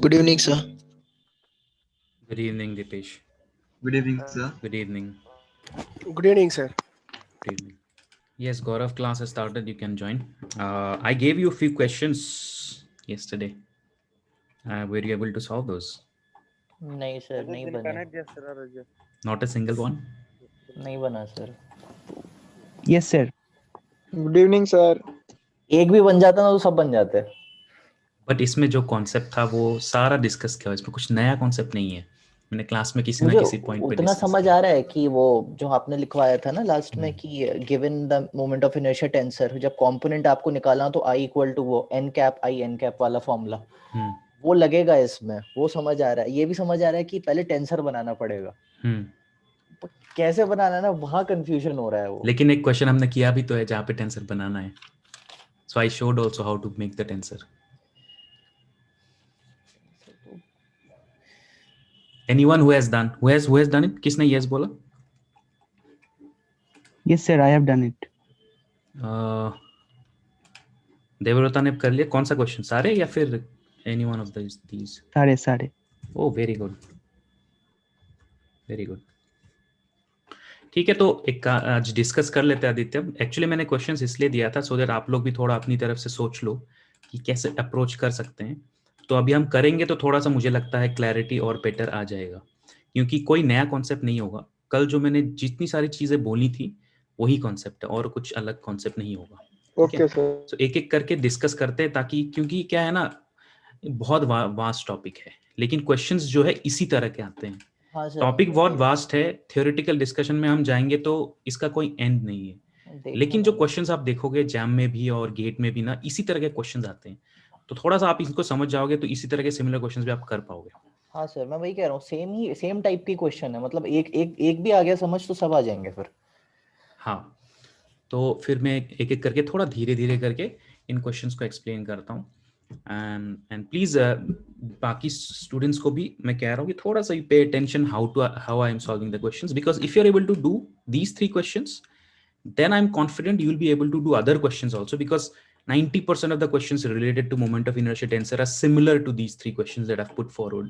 Good evening, sir. Good evening, Dipesh. Good evening, sir. Good evening. Good evening, sir. Good evening. Yes, Gaurav class has started. You can join. I gave you a few questions yesterday. Were you able to solve those? नहीं sir, नहीं बने, Not a single one. नहीं बना sir. Yes, sir. Good evening sir. एक भी बन जाता ना तो सब बन जाते। बट इसमें जो कॉन्सेप्ट था वो सारा डिस्कस किया, इसमें कुछ नया कॉन्सेप्ट नहीं है। मैंने क्लास में किसी ना मुझे किसी पॉइंट पे उतना डिस्कस समझ किया। आ रहा है कि वो जो आपने लिखवाया था ना लास्ट में कि given the moment of inertia tensor, जब कंपोनेंट आपको निकालना तो आई इक्वल टू वो n कैप आई n कैप वाला फॉर्मूला वो लगेगा इसमें, वो समझ आ रहा है। ये भी समझ आ रहा है कि पहले टेंसर बनाना पड़ेगा, पर कैसे बनाना है ना वहां कंफ्यूजन हो रहा है वो। लेकिन एक क्वेश्चन हमने किया भी तो है जहाँ पे टेंसर बनाना है, so I showed also how to make the tensor. Anyone who has done it? किसने yes बोला? Yes, sir. I have done it. Devavrata ने कर लिया। कौन सा क्वेश्चन, सारे या फिर एनी वन ऑफ दीज? सारे। Oh very good, very good. ठीक है, तो एक आज डिस्कस कर लेते हैं आदित्य। एक्चुअली मैंने क्वेश्चंस इसलिए दिया था सो दैट आप लोग भी थोड़ा अपनी तरफ से सोच लो कि कैसे अप्रोच कर सकते हैं। तो अभी हम करेंगे तो थोड़ा सा मुझे लगता है क्लैरिटी और बेटर आ जाएगा, क्योंकि कोई नया कॉन्सेप्ट नहीं होगा। कल जो मैंने जितनी सारी चीजें बोली थी वही कॉन्सेप्ट है और कुछ अलग कॉन्सेप्ट नहीं होगा। Okay sir. तो एक एक करके डिस्कस करते हैं, ताकि क्योंकि क्या है ना, बहुत वास्ट टॉपिक है, लेकिन क्वेश्चंस जो है इसी तरह के आते हैं। हाँ सर, टॉपिक बहुत वास्ट है, थ्योरेटिकल डिस्कशन में हम जाएंगे तो इसका कोई एंड नहीं है। लेकिन जो क्वेश्चंस आप देखोगे जैम में भी और गेट में भी ना, इसी तरह के क्वेश्चंस आते हैं। तो थोड़ा सा आप इनको समझ जाओगे तो इसी तरह के सिमिलर क्वेश्चंस भी आप कर पाओगे। हाँ सर, मैं वही कह रहा हूँ, सेम टाइप की क्वेश्चन है, मतलब एक भी आ गया समझ तो सब आ जाएंगे फिर। हाँ, तो फिर मैं एक एक करके थोड़ा धीरे धीरे करके इन क्वेश्चंस को एक्सप्लेन करता हूँ। एंड प्लीज बाकी स्टूडेंट्स को भी मैं कह रहा हूँ कि थोड़ा सा pay attention how I am solving the questions, because if you are able to do these 3 questions then I'm confident you will be able to do other questions also, because 90% of the questions related to moment of inertia tensor are similar to these 3 questions that I've put forward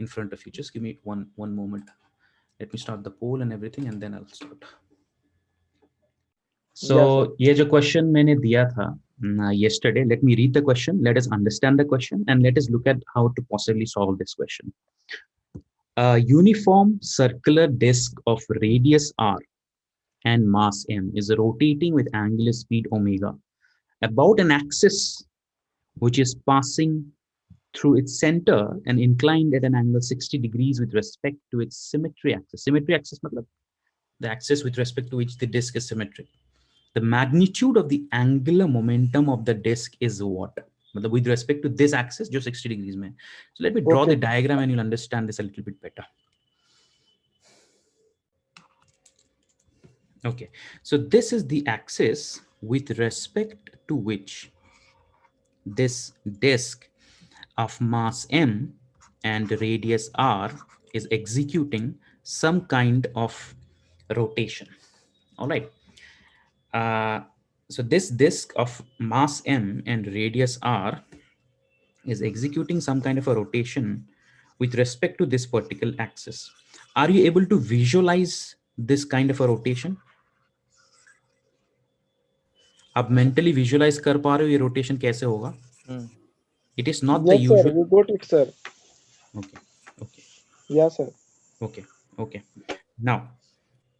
in front of you. Just give me one moment. Let me start the poll and everything and then I'll start. So ये जो question मैंने दिया था yesterday, let me read the question, let us understand the question and let us look at how to possibly solve this question. A uniform circular disk of radius r and mass m is rotating with angular speed omega about an axis which is passing through its center and inclined at an angle 60 degrees with respect to its symmetry axis. Symmetry axis matlab the axis with respect to which the disk is symmetric. The magnitude of the angular momentum of the disk is what? Matlab with respect to this axis jo 60 degrees mein. So let me draw the diagram and you'll understand this a little bit better. Okay, so this is the axis with respect to which this disk of mass m and radius r is executing some kind of rotation. All right. So this disk of mass m and radius r is executing some kind of a rotation with respect to this particular axis. Are you able to visualize this kind of a rotation? आप mentally visualise कर पा रहे हो ये rotation कैसे होगा? It is not the usual. Yes sir, we got it sir. Okay. Yeah sir. Okay. Now,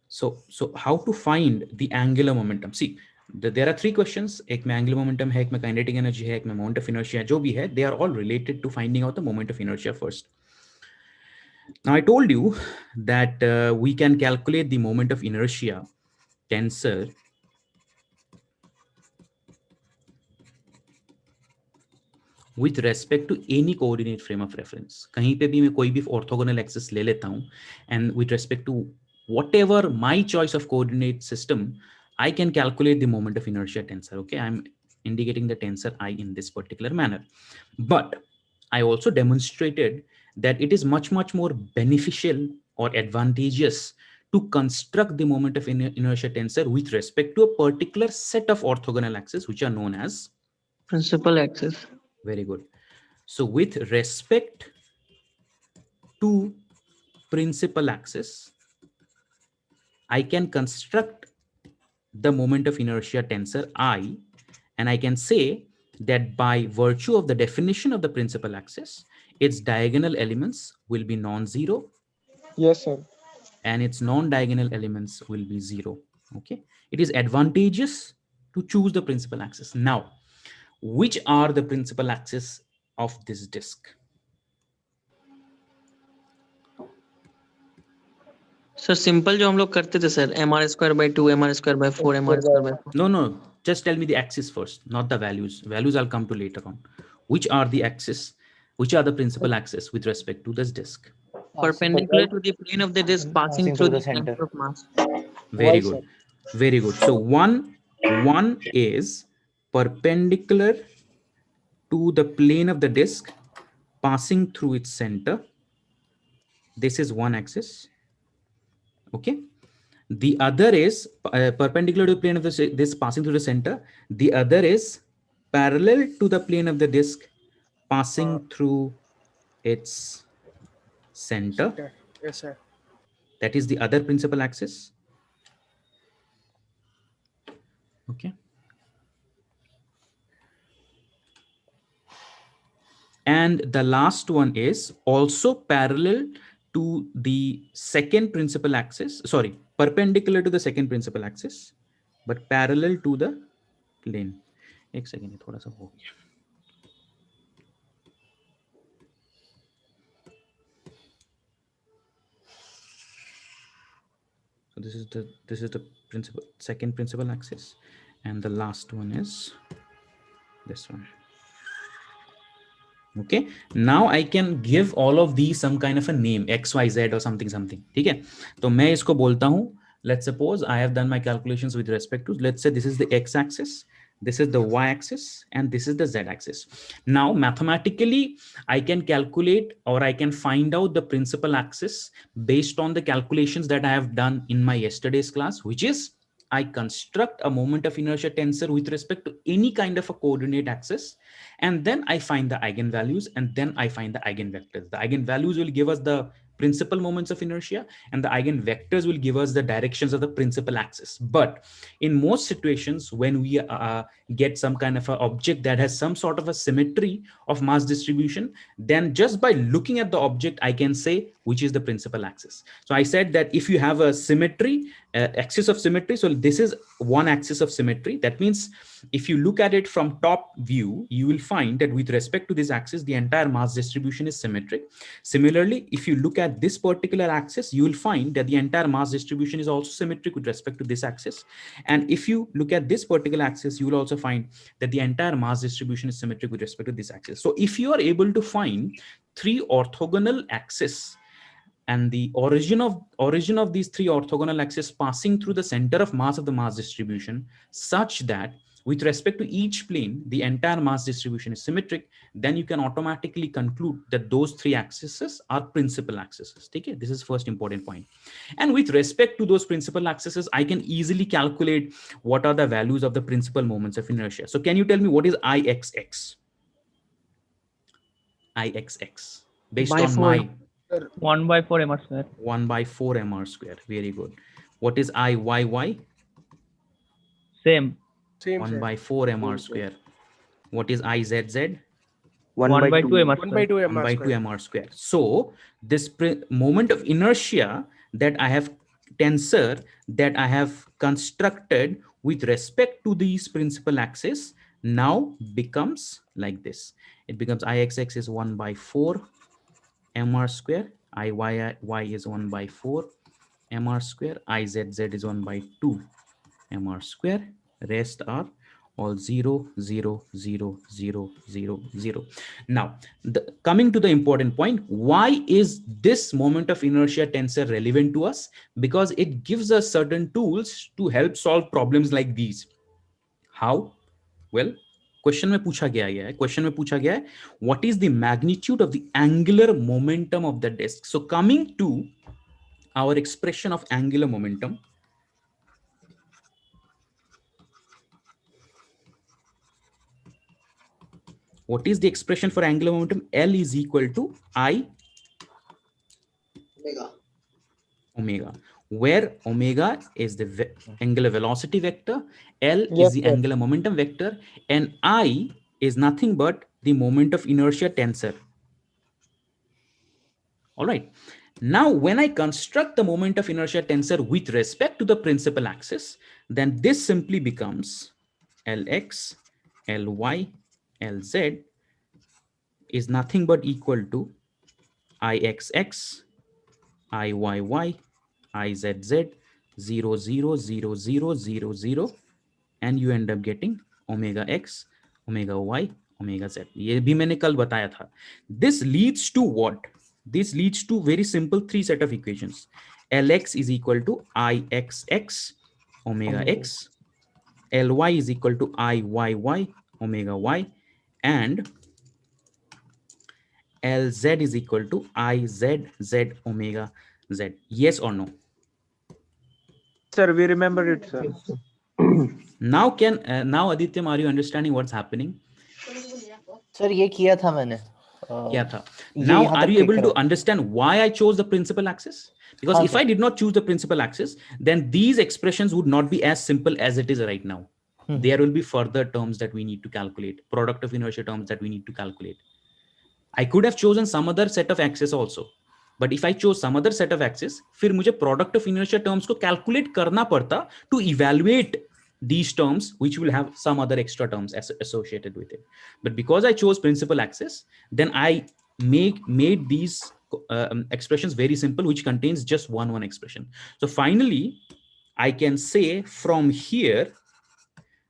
so how to find the angular momentum? See, there are 3 questions. एक में angular momentum है, एक में kinetic energy है, एक में moment of inertia है, जो भी है, they are all related to finding out the moment of inertia first. Now I told you that we can calculate the moment of inertia tensor with respect to any coordinate frame of reference. कहीं पे भी मैं कोई भी orthogonal axis ले लेता हूँ, and with respect to whatever my choice of coordinate system, I can calculate the moment of inertia tensor. Okay, I'm indicating the tensor I in this particular manner. But I also demonstrated that it is much more beneficial or advantageous to construct the moment of inertia tensor with respect to a particular set of orthogonal axes which are known as principal axis. Very good. So with respect to principal axis, I can construct the moment of inertia tensor I, and I can say that by virtue of the definition of the principal axis, its diagonal elements will be non-zero. Yes, sir. And its non-diagonal elements will be 0. Okay, it is advantageous to choose the principal axis. Now, which are the principal axis of this disk? Sir simple जो हम लोग करते थे sir mr²/2 mr²/4 mr²/4 No, just tell me the axis first, not the values. Values I'll come to later on. Which are the axis, which are the principal axis with respect to this disk? perpendicular to the plane of the disk passing through the center of mass. Very Why, good, sir? very good. So one is perpendicular to the plane of the disk passing through its center. This is one axis. Okay, the other is perpendicular to the plane of this passing through the center. The other is parallel to the plane of the disk passing through its center. Yes, sir. That is the other principal axis. Okay, and the last one is also parallel to the second principal axis, sorry, perpendicular to the second principal axis, but parallel to the plane. एक second, थोड़ा सा हो गया. So this is the second principal axis, and the last one is this one. Okay, now I can give all of these some kind of a name, XYZ or something. ठीक है, तो मैं इसको बोलता हूँ, let's suppose I have done my calculations with respect to, let's say this is the X axis, this is the Y axis, and this is the Z axis. Now mathematically I can calculate, or I can find out the principal axis based on the calculations that I have done in my yesterday's class, which is I construct a moment of inertia tensor with respect to any kind of a coordinate axis, and then I find the eigenvalues, and then I find the eigenvectors. The eigenvalues will give us the principal moments of inertia, and the eigenvectors will give us the directions of the principal axis. But in most situations, when we get some kind of an object that has some sort of a symmetry of mass distribution, then just by looking at the object, I can say which is the principal axis. So I said that if you have a symmetry, axis of symmetry, so this is one axis of symmetry. That means if you look at it from top view, you will find that with respect to this axis, the entire mass distribution is symmetric. Similarly, if you look at this particular axis, you will find that the entire mass distribution is also symmetric with respect to this axis. And if you look at this particular axis, you will also find that the entire mass distribution is symmetric with respect to this axis. So if you are able to find three orthogonal axes, and the origin of these three orthogonal axes passing through the center of mass of the mass distribution, such that with respect to each plane, the entire mass distribution is symmetric, then you can automatically conclude that those three axes are principal axes. Okay, this is first important point. And with respect to those principal axes, I can easily calculate what are the values of the principal moments of inertia. So can you tell me what is IXX? IXX based By on 4. my 1/4 mr². 1/4 mr². Very good. What is IYY? Same. Same, 1/4 mr². What is IZZ? 1/2 1 mr². by 2 1 mr by 2 square. mr². So this moment of inertia that I have tensor that I have constructed with respect to these principal axes now becomes like this. It becomes IXX is 1/4 mr², IYY is 1/4 mr², IZZ is 1/2 mr². Rest are all 0, 0, 0, 0, 0, 0. Now, coming to the important point, why is this moment of inertia tensor relevant to us? Because it gives us certain tools to help solve problems like these. How? Well, question में पूछा गया है what is the magnitude of the angular momentum of the disk. So coming to our expression of angular momentum, What is the expression for angular momentum? L is equal to I omega, where omega is the angular velocity vector, L is Yes, the sir. angular momentum vector, and I is nothing but the moment of inertia tensor. All right. Now, when I construct the moment of inertia tensor with respect to the principal axis, then this simply becomes Lx, Ly, Lz is nothing but equal to Ixx, Iyy, Izz, 0, 0, 0, 0, 0, 0, and you end up getting omega x, omega y, omega z. ये भी मैंने कल बताया था. This leads to what? This leads to very simple three set of equations. Lx is equal to Ixx omega x, Ly is equal to Iyy omega y, and Lz is equal to Izz omega z. Yes or no? Sir, we remember it, sir. Now now Adityam, are you understanding what's happening? Sir ये किया था मैंने क्या था? ये Now यहाँ are तक you ठीक able to करा। understand why I chose the principal axis? Because हाँ, if sir. I did not choose the principal axis, then these expressions would not be as simple as it is right now. There will be further terms that we need to calculate, product of inertia terms that we need to calculate. I could have chosen some other set of axes also, but if I chose some other set of axes, फिर मुझे product of inertia terms को calculate करना पड़ता to evaluate these terms, which will have some other extra terms associated with it. But because I chose principal axis, then I made these expressions very simple, which contains just one expression. So finally, I can say from here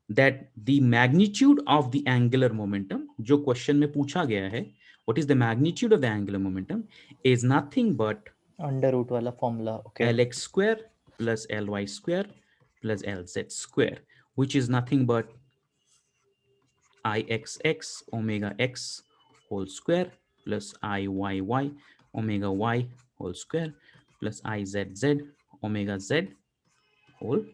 that the magnitude of the angular momentum, जो question में पूछा गया है, what is the magnitude of the angular momentum, is nothing but under root वाला formula. Okay, Lx square plus Ly square plus Lz square, which is nothing but Ixx omega x whole square plus Iyy omega y whole square plus Izz omega z whole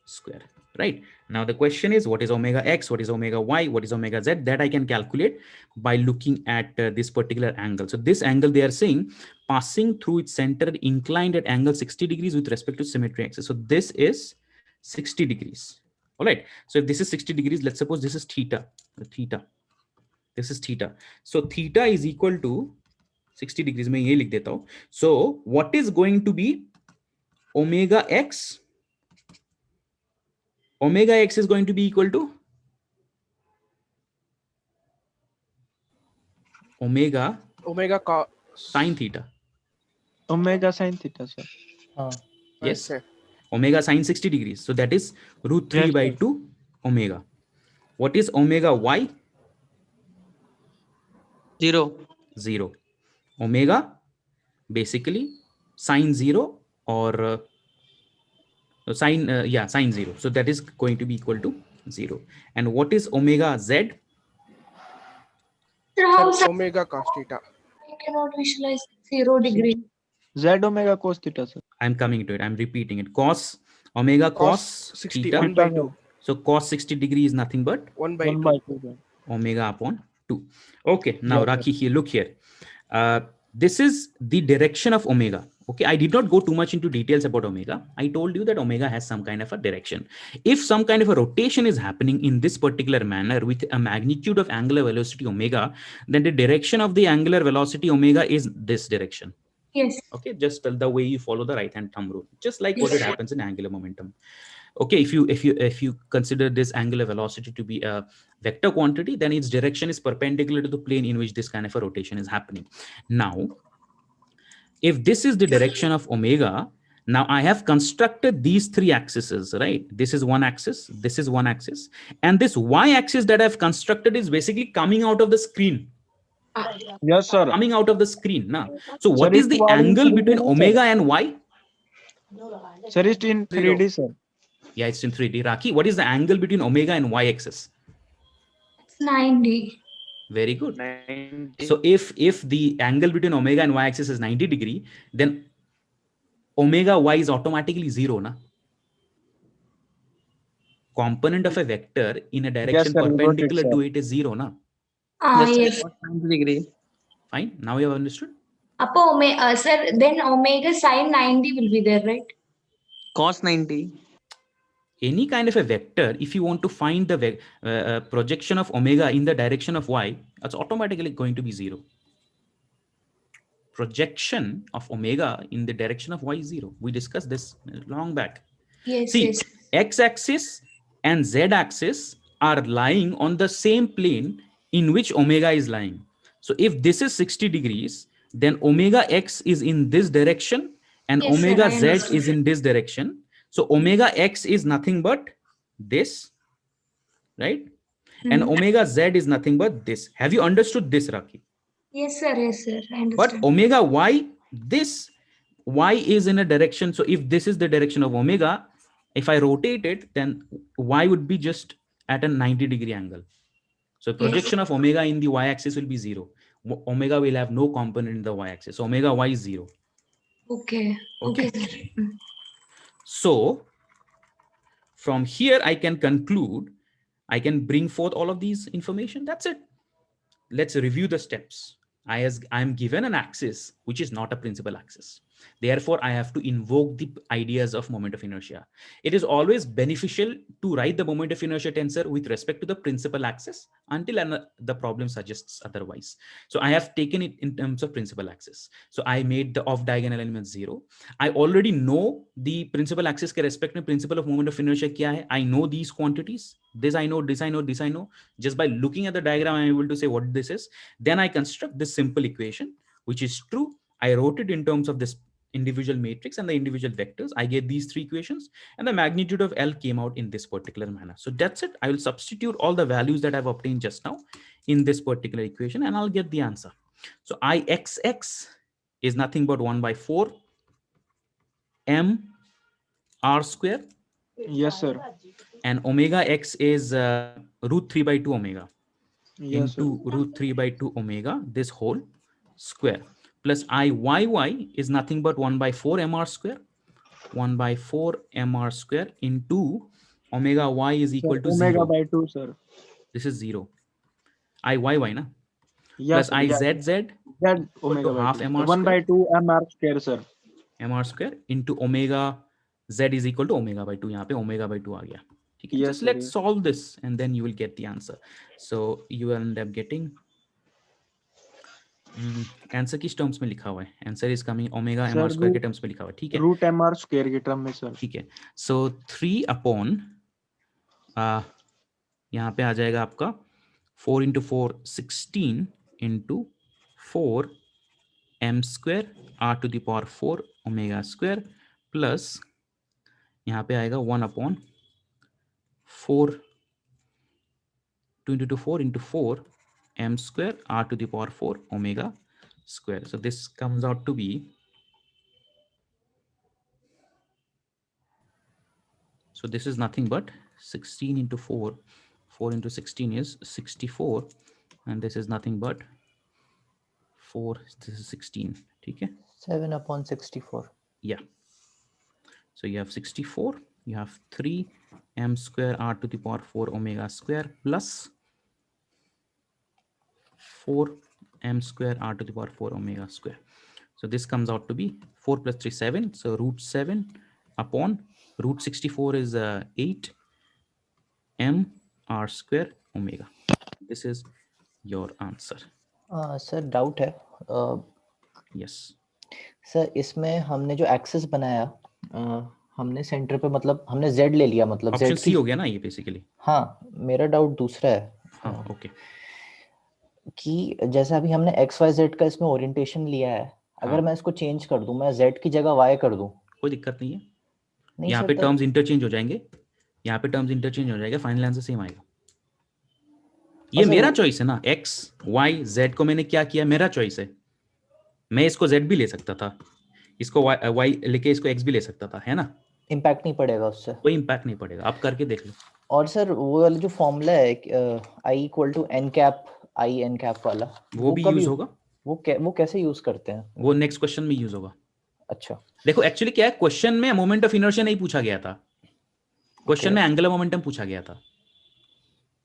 square. Right. Now the question is, what is omega x, what is omega y, what is omega z? That I can calculate by looking at this particular angle. So this angle, they are saying passing through its center inclined at angle 60 degrees with respect to symmetry axis. So this is 60 degrees. All right. So if this is 60 degrees, let's suppose this is theta. This is theta. So theta is equal to 60 degrees. मैं ये लिख देता हूँ. So what is going to be omega x? Omega x is going to be equal to omega cos sine theta. Omega sin theta, sir. हाँ, Yes. sir. Omega sine 60 degrees. So that is root 3 Yes, by sir. 2 omega. What is omega y? 0. 0. Omega basically sine 0 or sine 0. So that is going to be equal to 0. And what is omega z? Sir, omega cos theta. I cannot visualize 0 degree. Z omega cos theta, sir. I'm coming to it. I'm repeating it. Cos omega cos 60, theta. 1 by 2. So cos 60 degree is nothing but 1 by 1 2. by 2, sir. omega upon 2. Okay, now Yes, sir. Rakhi, here, look here. This is the direction of omega. Okay, I did not go too much into details about omega. I told you that omega has some kind of a direction. If some kind of a rotation is happening in this particular manner with a magnitude of angular velocity omega, then the direction of the angular velocity omega is this direction. Yes. Okay, just the way you follow the right hand thumb rule, just like what it happens in angular momentum. Okay, if you consider this angular velocity to be a vector quantity, then its direction is perpendicular to the plane in which this kind of a rotation is happening. Now, if this is the direction of omega, now I have constructed these three axes, right? This is one axis, this is one axis, and this y-axis that I've constructed is basically coming out of the screen. Yes, sir. Coming out of the screen. Now, so what Sir, is it's the y in angle 3D, between sir. omega and y? Sir, it's in 3D, sir. Yeah, it's in 3D. Raki, what is the angle between omega and y-axis? It's 90. Very good. 90. So if the angle between omega and y-axis is 90 degree, then omega y is automatically 0, na? Component of a vector in a direction Yes, sir, we got it, perpendicular sir. to it is 0, na? Yes, sir. Yes. Cos 90 degree. Fine, now you have understood. Upper omega, sir, then omega sin 90 will be there, right? Cos 90. Any kind of a vector, if you want to find the projection of omega in the direction of y, it's automatically going to be 0. Projection of omega in the direction of y is 0. We discussed this long back. Yes, See, yes. x-axis and z-axis are lying on the same plane in which omega is lying. So if this is 60 degrees, then omega x is in this direction and Yes, sir, omega I z understood. is in this direction. So omega x is nothing but this, right? And omega z is nothing but this. Have you understood this, Raki? Yes, sir, yes, sir, I understand. But omega y, this y is in a direction. So if this is the direction of omega, if I rotate it, then y would be just at a 90-degree angle. So projection of omega in the y-axis will be 0. Omega will have no component in the y-axis. So omega y is 0. Okay. Okay, sir. So from here, I can conclude, I can bring forth all of these information. That's it. Let's review the steps. I am given an axis, which is not a principal axis. Therefore, I have to invoke the ideas of moment of inertia. It is always beneficial to write the moment of inertia tensor with respect to the principal axis until the problem suggests otherwise. So I have taken it in terms of principal axis. So I made the off diagonal element 0. I already know the principal axis ke respect mein principle of moment of inertia kya hai. I know these quantities. This I know, this I know, this I know. Just by looking at the diagram, I'm able to say what this is. Then I construct this simple equation, which is true. I wrote it in terms of this individual matrix and the individual vectors. I get these 3 equations and the magnitude of L came out in this particular manner. So that's it. I will substitute all the values that I've obtained just now in this particular equation and I'll get the answer. So Ixx is nothing but 1 by 4 m r square. Yes, sir. And omega x is root 3 by 2 omega. Yes, into sir. root 3 by 2 omega, this whole square, plus Iyy is nothing but 1 by 4 mr square. 1 by 4 mr square into omega y is equal to Omega 0. by 2, sir. This is 0. Iyy, na? Yes, Plus sir. Izz Z equal to omega by half 2. mr 1 by square. 2 mr square, sir. mr square into omega z is equal to omega by 2. यहाँ पे omega by 2 आ गया. Yes, just sir, let's yes. solve this and then you will get the answer. So you will end up getting answer किस terms में लिखा हुआ है? Answer is coming omega mr square के terms में लिखा हुआ है. ठीक है, रूट mr स्क्वायर के टर्म में, सर. ठीक है. सो 3 अपॉन यहाँ पे आ जाएगा आपका 4 into 4 16 into 4 m square r to the power 4 omega square plus यहाँ पे आएगा 1 upon 4 2 into 4 into 4 m square r to the power 4 omega square. So this comes out to be So this is nothing but 16 into 4. 4 into 16 is 64. And this is nothing but 4. This is 16. Okay? 7 upon 64. Yeah. So you have 64. You have 3 m square r to the power 4 omega square plus 4 m square r to the power 4 omega square. So this comes out to be 4 plus 3, 7. So root 7 upon root 64 is 8 m r square omega. This is your answer. Sir doubt है. Yes. Sir इसमें हमने जो access बनाया, हमने centre पे मतलब हमने z ले लिया, मतलब ऑप्शन z सी हो गया ना ये बेसिकली. हाँ, मेरा डाउट दूसरा है. हाँ, ओके. कि जैसे अभी हमने x y z का इसमें ओरिएंटेशन लिया है, अगर मैं इसको चेंज कर दूं, मैं z की जगह y कर दूं, कोई दिक्कत नहीं है. नहीं यहाँ सर, पे टर्म्स इंटरचेंज हो जाएंगे. यहाँ पे टर्म्स इंटरचेंज हो जाएगा. फाइनल आंसर सेम आएगा. ये मेरा चॉइस है ना. x y z को मैंने क्या किया, मेरा चॉइस है. मैं इसको z भी ले सकता था, इसको y लेके इसको x भी ले सकता था, है ना. इम्पैक्ट नहीं पड़ेगा उससे. कोई इम्पैक्ट नहीं पड़ेगा. आप करके देख लो. और सर वो वाला जो फॉर्मूला है i equal to n cap i n cap वाला, वो भी यूज होगा. वो कैसे यूज करते हैं? वो नेक्स्ट क्वेश्चन में यूज होगा. अच्छा, देखो एक्चुअली क्या है, क्वेश्चन में मोमेंट ऑफ इनर्शिया नहीं पूछा गया था. क्वेश्चन में एंगुलर मोमेंटम पूछा गया था.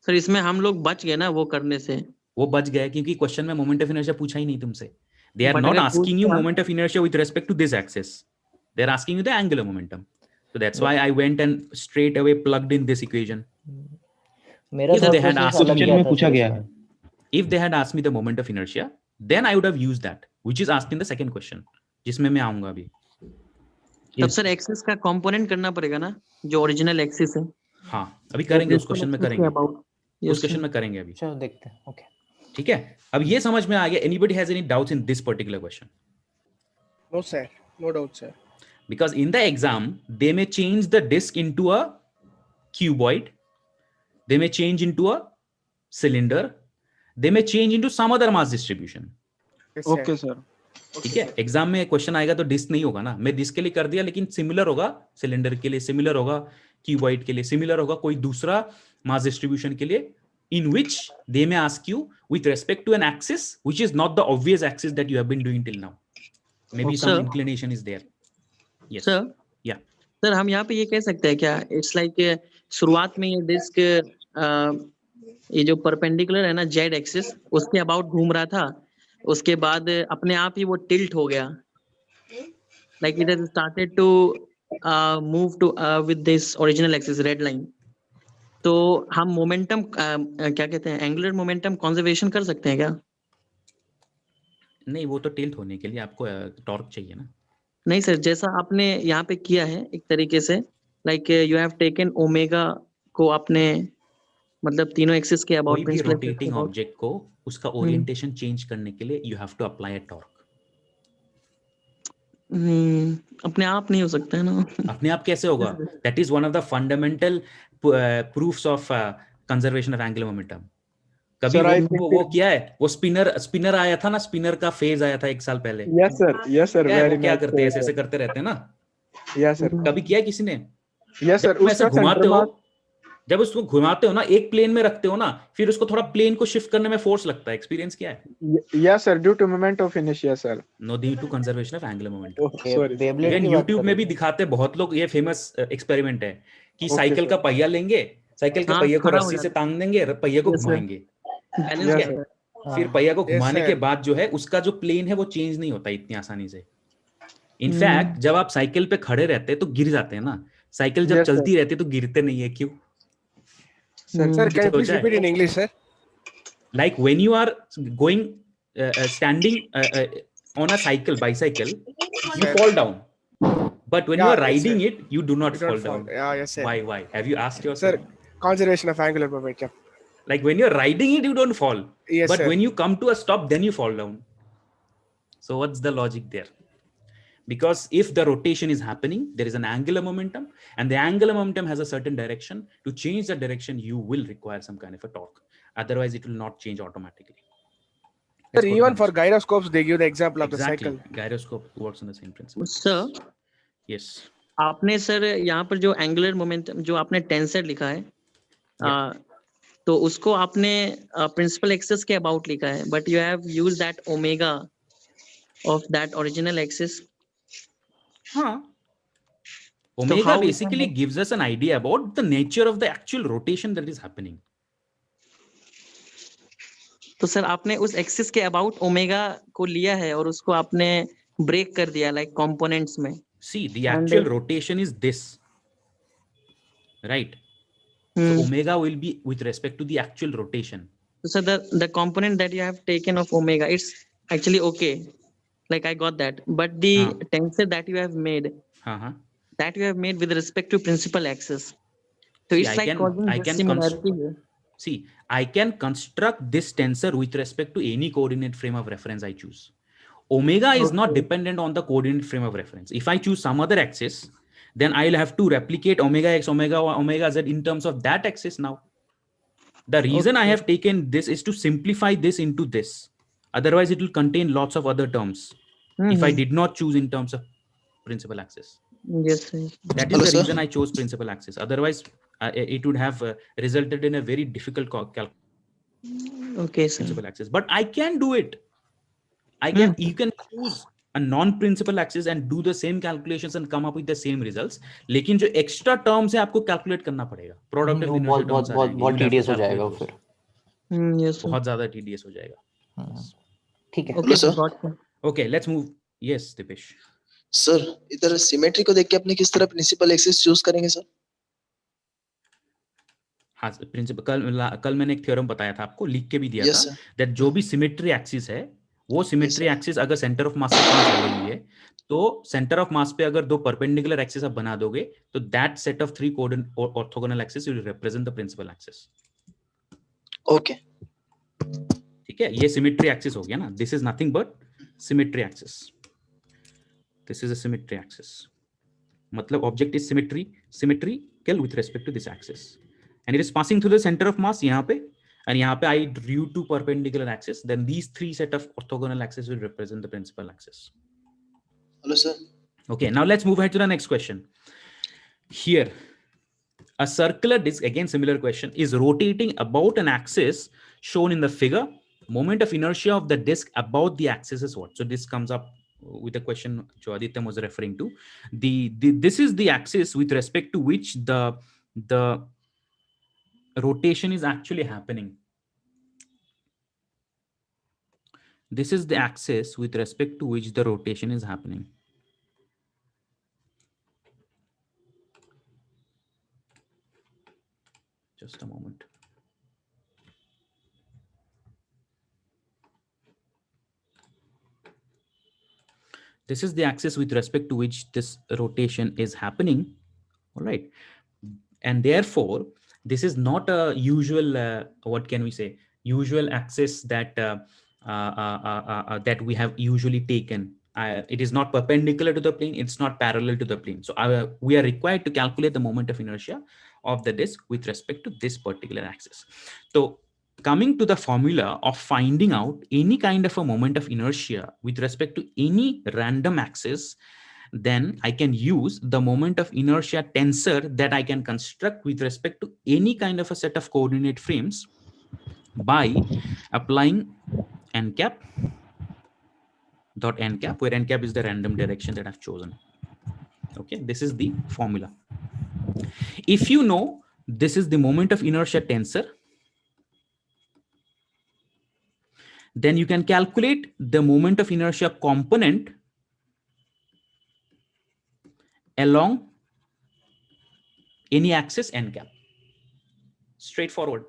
सर इसमें हम लोग बच गए ना वो करने से. वो बच गए क्योंकि क्वेश्चन में मोमेंट ऑफ इनर्शिया पूछा ही नहीं तुमसे. They are But not अगर asking you पूछता moment of inertia with respect to this axis. They are asking you the angular momentum. So that's why I went and straight away plugged in this equation. मेरा If thought they had process asked अलग me, क्या था sir इसमें? if they had asked me the moment of inertia, then I would have used that, which is asked in the second question, जिसमें मैं आऊंगा अभी. तब सर एक्सिस का कंपोनेंट करना पड़ेगा ना, जो ओरिजिनल एक्सिस है. हाँ, अभी करेंगे उस क्वेश्चन में करेंगे. अबाउट उस क्वेश्चन में करेंगे अभी. चलो देखते हैं. ओके. ठीक है. अब ये समझ में आ गया. Anybody has any doubts in this particular question? No, sir. No doubt, sir. Because in the exam, they may change the disk into a cuboid. They may change into a cylinder. They may change into some other mass distribution. Yes, sir. Okay, sir. ठीक है. Exam में question आएगा तो disc नहीं होगा ना. मैं disc के लिए कर दिया, लेकिन सिमिलर होगा सिलेंडर के लिए, सिमिलर होगा क्यूबॉइड के लिए, सिमिलर होगा कोई दूसरा मास डिस्ट्रीब्यूशन के लिए, in which they may ask you with respect to an axis which is not the obvious axis that you have been doing till now. Maybe Okay, some sir. inclination is there. Yes. Sir. Yeah. Sir हम यहाँ पे ये कह सकते हैं क्या, it's like शुरुआत में ये डिस्क ये जो परपेंडिकुलर है ना जेड एक्सिस, उसके अबाउट घूम रहा था, उसके बाद अपने आप ही वो टिल्ट हो गया, like it has started to move to with this original axis red line. तो हम मोमेंटम क्या कहते हैं, एंगुलर मोमेंटम कंजर्वेशन कर सकते हैं क्या? नहीं, वो तो टिल्ट होने के लिए आपको टॉर्क चाहिए ना. नहीं सर, जैसा आपने यहाँ पे किया है एक तरीके से, like you have taken omega को आपने, मतलब तीनों एक्सिस के अबाउट कोई भी रोटेटिंग ऑब्जेक्ट को उसका ओरिएंटेशन चेंज करने के लिए you have to apply a torque. अपने आप नहीं हो सकता है ना. अपने आप कैसे होगा? That is one of the fundamental proofs of conservation of angular momentum. कभी Sir, I think वो किया है? वो स्पिनर आया था ना, स्पिनर का फेज आया था 1 साल पहले. Yes, sir. Yes, sir. क्या, Very वो क्या much करते हैं, so, ऐसे sir. ऐसे करते रहते हैं ना. Yes, sir. कभी किया है किसी ने? Yes, sir. जब तुम ऐसे उसका घुमाते center हो, mass. जब उसको घुमाते हो ना, एक प्लेन में रखते हो ना, फिर उसको थोड़ा प्लेन को शिफ्ट करने में फोर्स लगता है. एक्सपीरियंस क्या है? Yes, sir. Due to moment of inertia, sir. No due to conservation of angular momentum. Oh, sorry. Beyblade even की बात यूट्यूब कर में रहे भी दिखाते हैं बहुत लोग. ये फेमस एक्सपेरिमेंट है कि Okay, साइकिल sir. का पहिया लेंगे, साइकिल के हाँ, पहिए को खड़ा हो रस्सी से जाता तांग देंगे, पहिए को Yes, sir. घुमाएंगे. बैलेंस Yes, क्या sir. है? फिर पहिया को Yes, घुमाने sir. के बाद जो है उसका जो प्लेन है वो चेंज नहीं होता इतनी आसानी से. इनफैक्ट जब आप साइकिल पे खड़े रहते हैं तो गिर जाते हैं ना. साइकिल जब Yes, sir. चलती रहती है तो गिरते नहीं है. क्यों? Sir, can you please सोचा है? repeat in English, sir? Like when you are going standing on a bicycle, you Sir. fall down. But when you Yeah, are yes, riding sir. it, you do not You don't fall down. Yeah, yes, sir. Why? Have you asked Sir, yourself? conservation of angular momentum. Like when you're riding it, you don't fall. Yes, But sir. when you come to a stop, then you fall down. So what's the logic there? Because if the rotation is happening, there is an angular momentum, and the angular momentum has a certain direction. To change the direction, you will require some kind of a torque. Otherwise, it will not change automatically. Sir, even for gyroscopes, they give the example of the Exactly. cycle. Gyroscope works on the same principle. Sir, Yes. आपने sir यहाँ पर जो angular momentum जो आपने tensor लिखा है, तो उसको आपने प्रिंसिपल एक्सिस के अबाउट लिखा है, but you have used that omega of that original axis. Huh. Omega how we basically gives us an idea about the nature of the actual rotation that is happening. तो sir आपने उस axis के about omega को लिया है और उसको आपने ब्रेक कर दिया लाइक कंपोनेंट्स में. See, the actual rotation is this, right? So omega will be with respect to the actual rotation. So the component that you have taken of omega, it's actually okay. Like I got that, but the tensor that you have made, that you have made with respect to principal axis. So See, it's like causing dissimilarity here. See, I can construct this tensor with respect to any coordinate frame of reference I choose. Omega is not dependent on the coordinate frame of reference. If I choose some other axis, then I'll have to replicate omega x, omega y, omega z in terms of that axis now. The reason I have taken this is to simplify this into this. Otherwise, it will contain lots of other terms. If I did not choose in terms of principal axis. Yes, sir. That is the reason I chose principal axis. Otherwise, it would have resulted in a very difficult calculation. Okay, sir. Principal axis. But I can do it. You can choose a non-principal axis and do the same calculations and come up with the same results. लेकिन जो extra terms है आपको calculate करना पड़ेगा. Product of inertia terms बहुत tedious हो जाएगा फिर. Yes, sir. बहुत ज्यादा tedious हो जाएगा. ठीक है. Okay, sir. got it. Okay, let's move. Yes, Dipesh. Sir इधर सिमेट्री को देख के अपने किस तरह प्रिंसिपल एक्सिस चूज करेंगे सर? हाँ, प्रिंसिपल कल मैंने एक थ्योरम बताया था आपको, लिख के भी दिया Yes, था, sir. दैट जो भी सिमेट्री एक्सिस है वो सिमेट्री एक्सिस अगर सेंटर ऑफ मास के पास हो रही है तो सेंटर ऑफ मास पे अगर दो परपेंडिकुलर एक्सिस आप बना दोगे तो that set of 3 orthogonal axis will represent the principal axis. Okay. ठीक है, ये सिमेट्री एक्सिस हो गया ना. This is nothing but symmetry axis. This is a symmetry axis. मतलब object is symmetrical with respect to this axis and it is passing through the center of mass यहाँ पे, and यहाँ पे I drew 2 perpendicular axes, then these 3 set of orthogonal axes will represent the principal axis. Hello sir. Okay, now let's move ahead to the next question. Here a circular disc, again similar question, is rotating about an axis shown in the figure. Moment of inertia of the disc about the axis is what? So this comes up with a question jo Aditya was referring to. This is the axis with respect to which the rotation is actually happening. This is the axis with respect to which the rotation is happening. Just a moment. This is the axis with respect to which this rotation is happening. All right. And therefore, this is not a usual, what can we say, usual axis that that we have usually taken. It is not perpendicular to the plane. It's not parallel to the plane. So we are required to calculate the moment of inertia of the disk with respect to this particular axis. So coming to the formula of finding out any kind of a moment of inertia with respect to any random axis, then I can use the moment of inertia tensor that I can construct with respect to any kind of a set of coordinate frames by applying n cap dot n cap, where n cap is the random direction that I've chosen. Okay, this is the formula. If you know this is the moment of inertia tensor, then you can calculate the moment of inertia component along any axis n cap. Straightforward.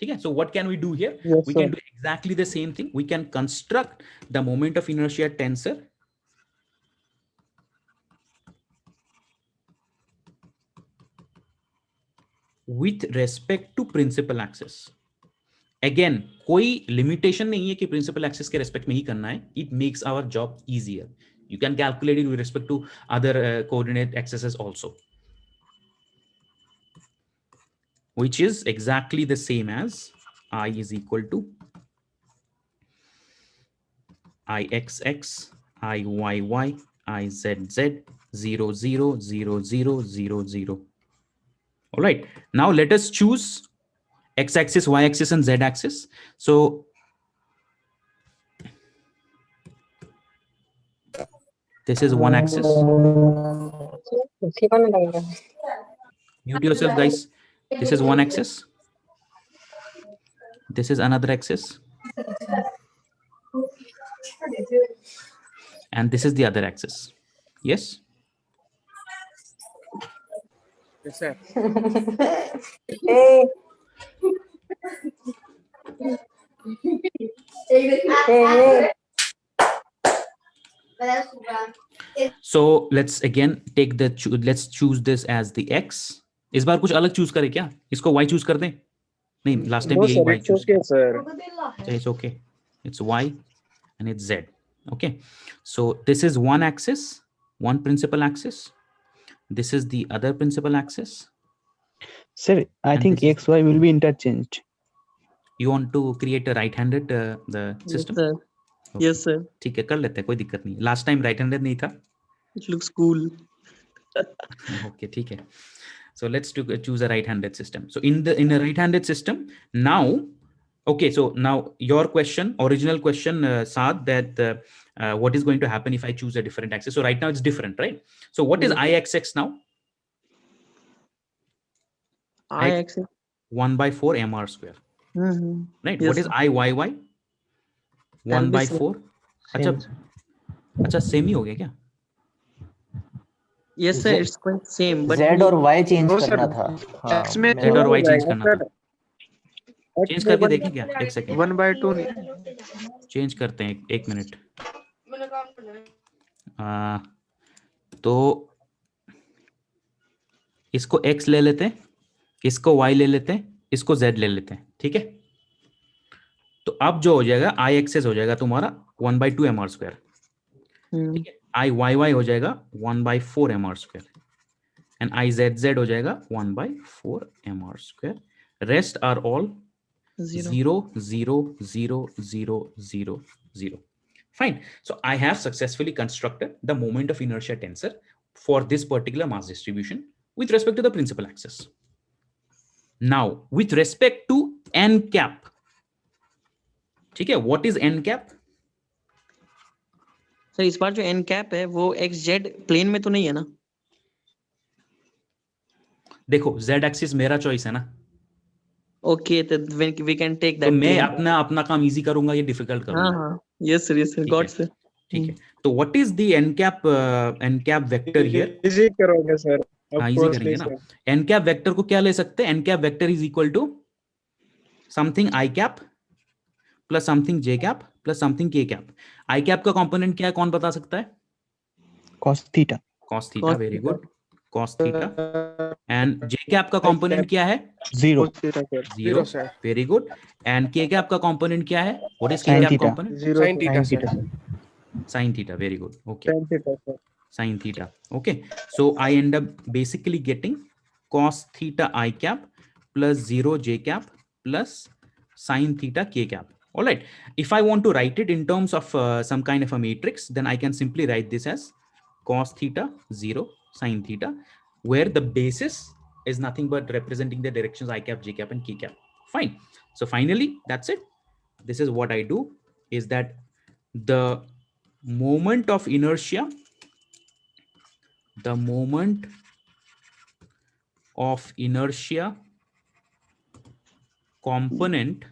Okay, so what can we do here? Yes, we sir. can do exactly the same thing. We can construct the moment of inertia tensor with respect to principal axis. Again, कोई limitation नहीं है कि principal axis के respect में ही करना है. It makes our job easier. You can calculate it with respect to other coordinate axes also, which is exactly the same as I is equal to IXX, IYY, IZZ, 0, 0, 0, 0, 0, 0. All right. Now let us choose x-axis, y-axis, and z-axis. So this is one axis. Mute yourself, guys. This is one axis. This is another axis. And this is the other axis. Yes? Yes, sir. So let's again take the, let's choose this as the x. इस बार कुछ अलग choose करें क्या? इसको y choose कर दें? नहीं, last time No, यही sir, y it's choose okay, किया. sir. So it's okay. It's y and it's z. Okay. So this is one axis, one principal axis. This is the other principal axis. Sir, I And think this is X, Y will be interchanged. You want to create a right-handed the system? Yes, sir. Okay. Yes, sir. ठीक है, कर लेते हैं, कोई दिक्कत नहीं. Last time right-handed नहीं था. It looks cool. Okay, ठीक है. So let's choose a right-handed system. So in a right-handed system now, okay. So now your question, original question, Saad, that what is going to happen if I choose a different axis? So right now it's different, right? So what is IXX now? I axis. 1/4 mr square. right? Yes, What is sir. IYY? 1 That'll be by same. 4. अच्छा same ही हो गया क्या? Yes, sir. It's quite same, but Z और Y change No, sir. करना था. हाँ, X में Z और Y हो चेंज जाएगा, करना था. X चेंज में करके देखें क्या? एक सेकेंड 1/2 चेंज करते हैं. एक मिनट. तो इसको X ले लेते हैं, इसको Y ले लेते हैं, इसको Z ले लेते हैं. ठीक है, तो अब जो हो जाएगा I एक्सेस हो जाएगा तुम्हारा 1/2 mr². ठीक है, IYY हो जाएगा 1/4 mr². एंड IZZ हो जाएगा 1/4 mr². Rest are all 0 0 0 0 0 0. Fine. So I have successfully constructed the moment of inertia tensor for this particular mass distribution with respect to the principal axis. Now, with respect to n cap, ठीक है, what is n cap? Sir इस बार जो n cap है वो XZ plane में तो नहीं है ना? देखो z एक्सिस मेरा चॉइस है ना. ओके, तो we can take तो that मैं plane. अपना काम इजी करूंगा, ये डिफिकल्ट हाँ करूंगा. हाँ, yes sir, ठीक got है, sir. ठीक है. तो what is the n cap vector here? Easy करोगे सर, हाँ, ऑफ इजी कोर्स करेंगे ना. n cap वेक्टर को क्या ले सकते हैं? n cap vector is equal to something i cap plus something j cap plus something k cap. i cap का कंपोनेंट क्या है, कौन बता सकता है? cos theta. cos theta. Very good, cos theta. And j cap का component क्या है? 0. 0. sir. Very good. And k cap का कंपोनेंट क्या है? What is k Sin cap theta. Component? Sin theta, Sin sir. theta, sir. Sin theta. Very good. Okay. Tan theta, sir. Sin theta. Okay, so I end up basically getting cos theta I cap plus 0 j cap plus sin theta k cap. All right, if I want to write it in terms of some kind of a matrix, then I can simply write this as cos theta 0 sin theta, where the basis is nothing but representing the directions I cap, j cap and k cap. Fine. So finally that's it. This is what I do, is that the moment of inertia, the moment of inertia component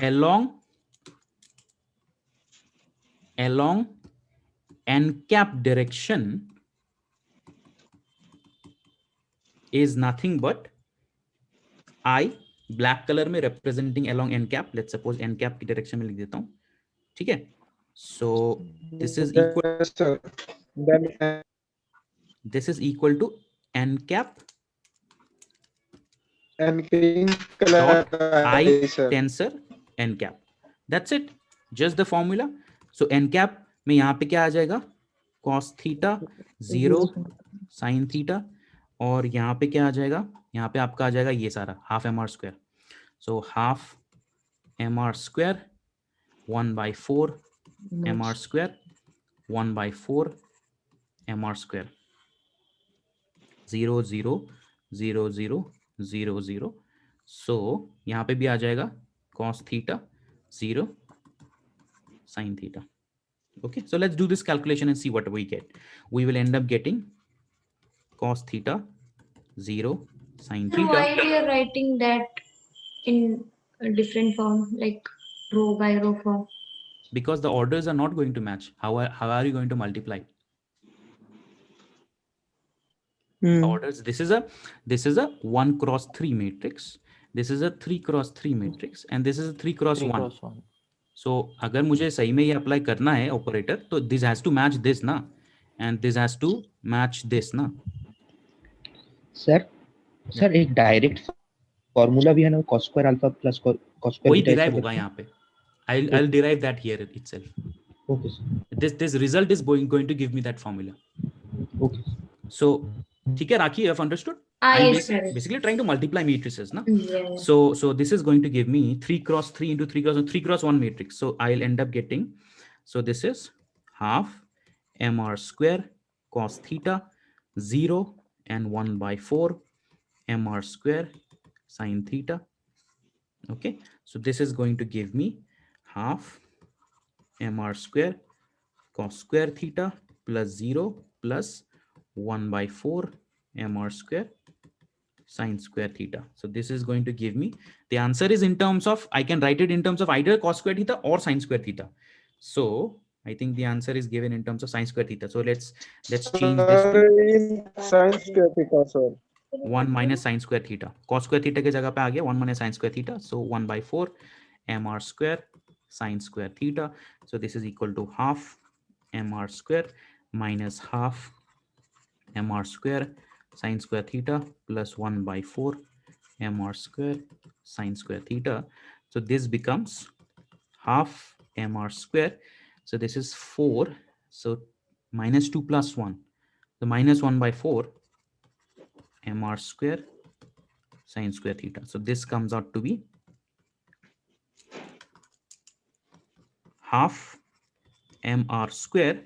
along n cap direction is nothing but I, black color में representing along n cap. Let's suppose n cap की direction में लिख देता हूँ. ठीक है, so this is equal, Yes, sir. Then this is equal to n cap and green color dot I sir. tensor n cap. That's it, just the formula. So n cap में यहाँ पे क्या आ जाएगा? cos theta 0 sin theta. और यहाँ पे क्या आ जाएगा? यहाँ पे आपका आ जाएगा ये सारा half mr². So half mr² 1/4 mr², 1/4 mr². 0 0 0 0 0 0. So यहाँ पे भी आ जाएगा cos theta 0 sin theta. Okay, so let's do this calculation and see what we get. We will end up getting cos theta 0 sin So why theta. you are writing that in a different form, like row by row form? Because the orders are not going to match. How are you going to multiply? Orders. This is a 1 cross 3 matrix. This is a 3 cross 3 matrix, and this is a 3 cross 1. So अगर मुझे सही में ये apply करना है operator, तो this has to match this ना, and this has to match this ना. सर एक डायरेक्ट फॉर्मूला भी है ना, cos square alpha plus cos square वही beta derive होगा यहाँ पे. I'll derive that here itself. Okay, sir. This result is going to give me that formula. Okay. So ठीक है राखी, you have understood? Yes, sir. Basically trying to multiply matrices ना. Yeah. So this is going to give me 3 cross 3 into 3 cross 3 cross 1 matrix. So I'll end up getting, so this is half mr² cos theta 0 and 1/4 mr² sin theta. Okay, so this is going to give me half mr² cos square theta plus 0 plus 1/4 mr² sine square theta. So this is going to give me, the answer is in terms of, I can write it in terms of either cos square theta or sine square theta. So I think the answer is given in terms of sine square theta. So let's change this to Sine square theta, sir. 1 minus sine square theta. Cos square theta के जगह पे आ गया 1 minus sine square theta. So 1 by 4 mr square sine square theta. So this is equal to half mr square minus half mr square sine square theta plus 1 by 4 mr square sine square theta. So this becomes half mr square. So this is 4. So minus 2 plus 1. So minus 1 by 4 mr square sine square theta. So this comes out to be half mr square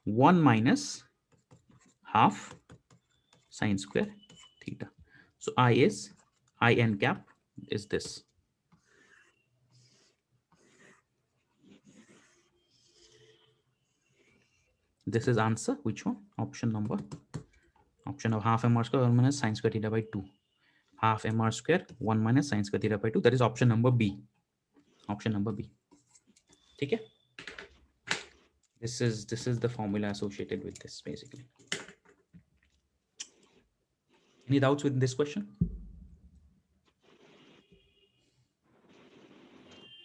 1 minus half sine square theta. So I n cap is this. This is answer, which one? Option of half mr square 1 minus sine square theta by 2. Half mr square 1 minus sine square theta by 2. That is option number B. Option number B. Okay. This is the formula associated with this basically. Any doubts with this question?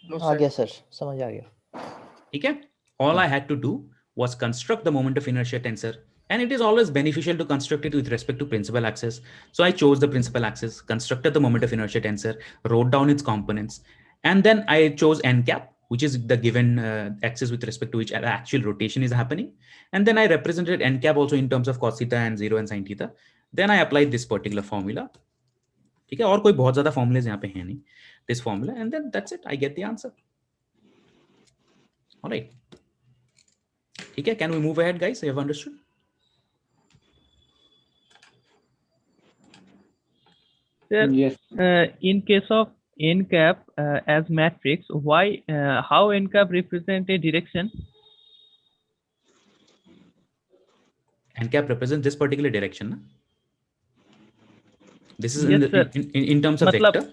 No, ah sir. गया sir, समझ आ गया. Okay. All I had to do was construct the moment of inertia tensor, and it is always beneficial to construct it with respect to principal axis. So I chose the principal axis, constructed the moment of inertia tensor, wrote down its components, and then I chose n cap, which is the given axis with respect to which the actual rotation is happening. And then I represented n cap also in terms of cos theta and 0 and sin theta. Then I applied this particular formula. ठीक है, और कोई बहुत ज्यादा formulas यहाँ पे हैं नहीं. This formula, and then that's it. I get the answer. All right. Okay, can we move ahead, guys? You have understood? Sir, Yes. in case of n cap as matrix, why how n cap represent a direction? N cap represents this particular direction. Na? This is Yes, sir. in terms of vector.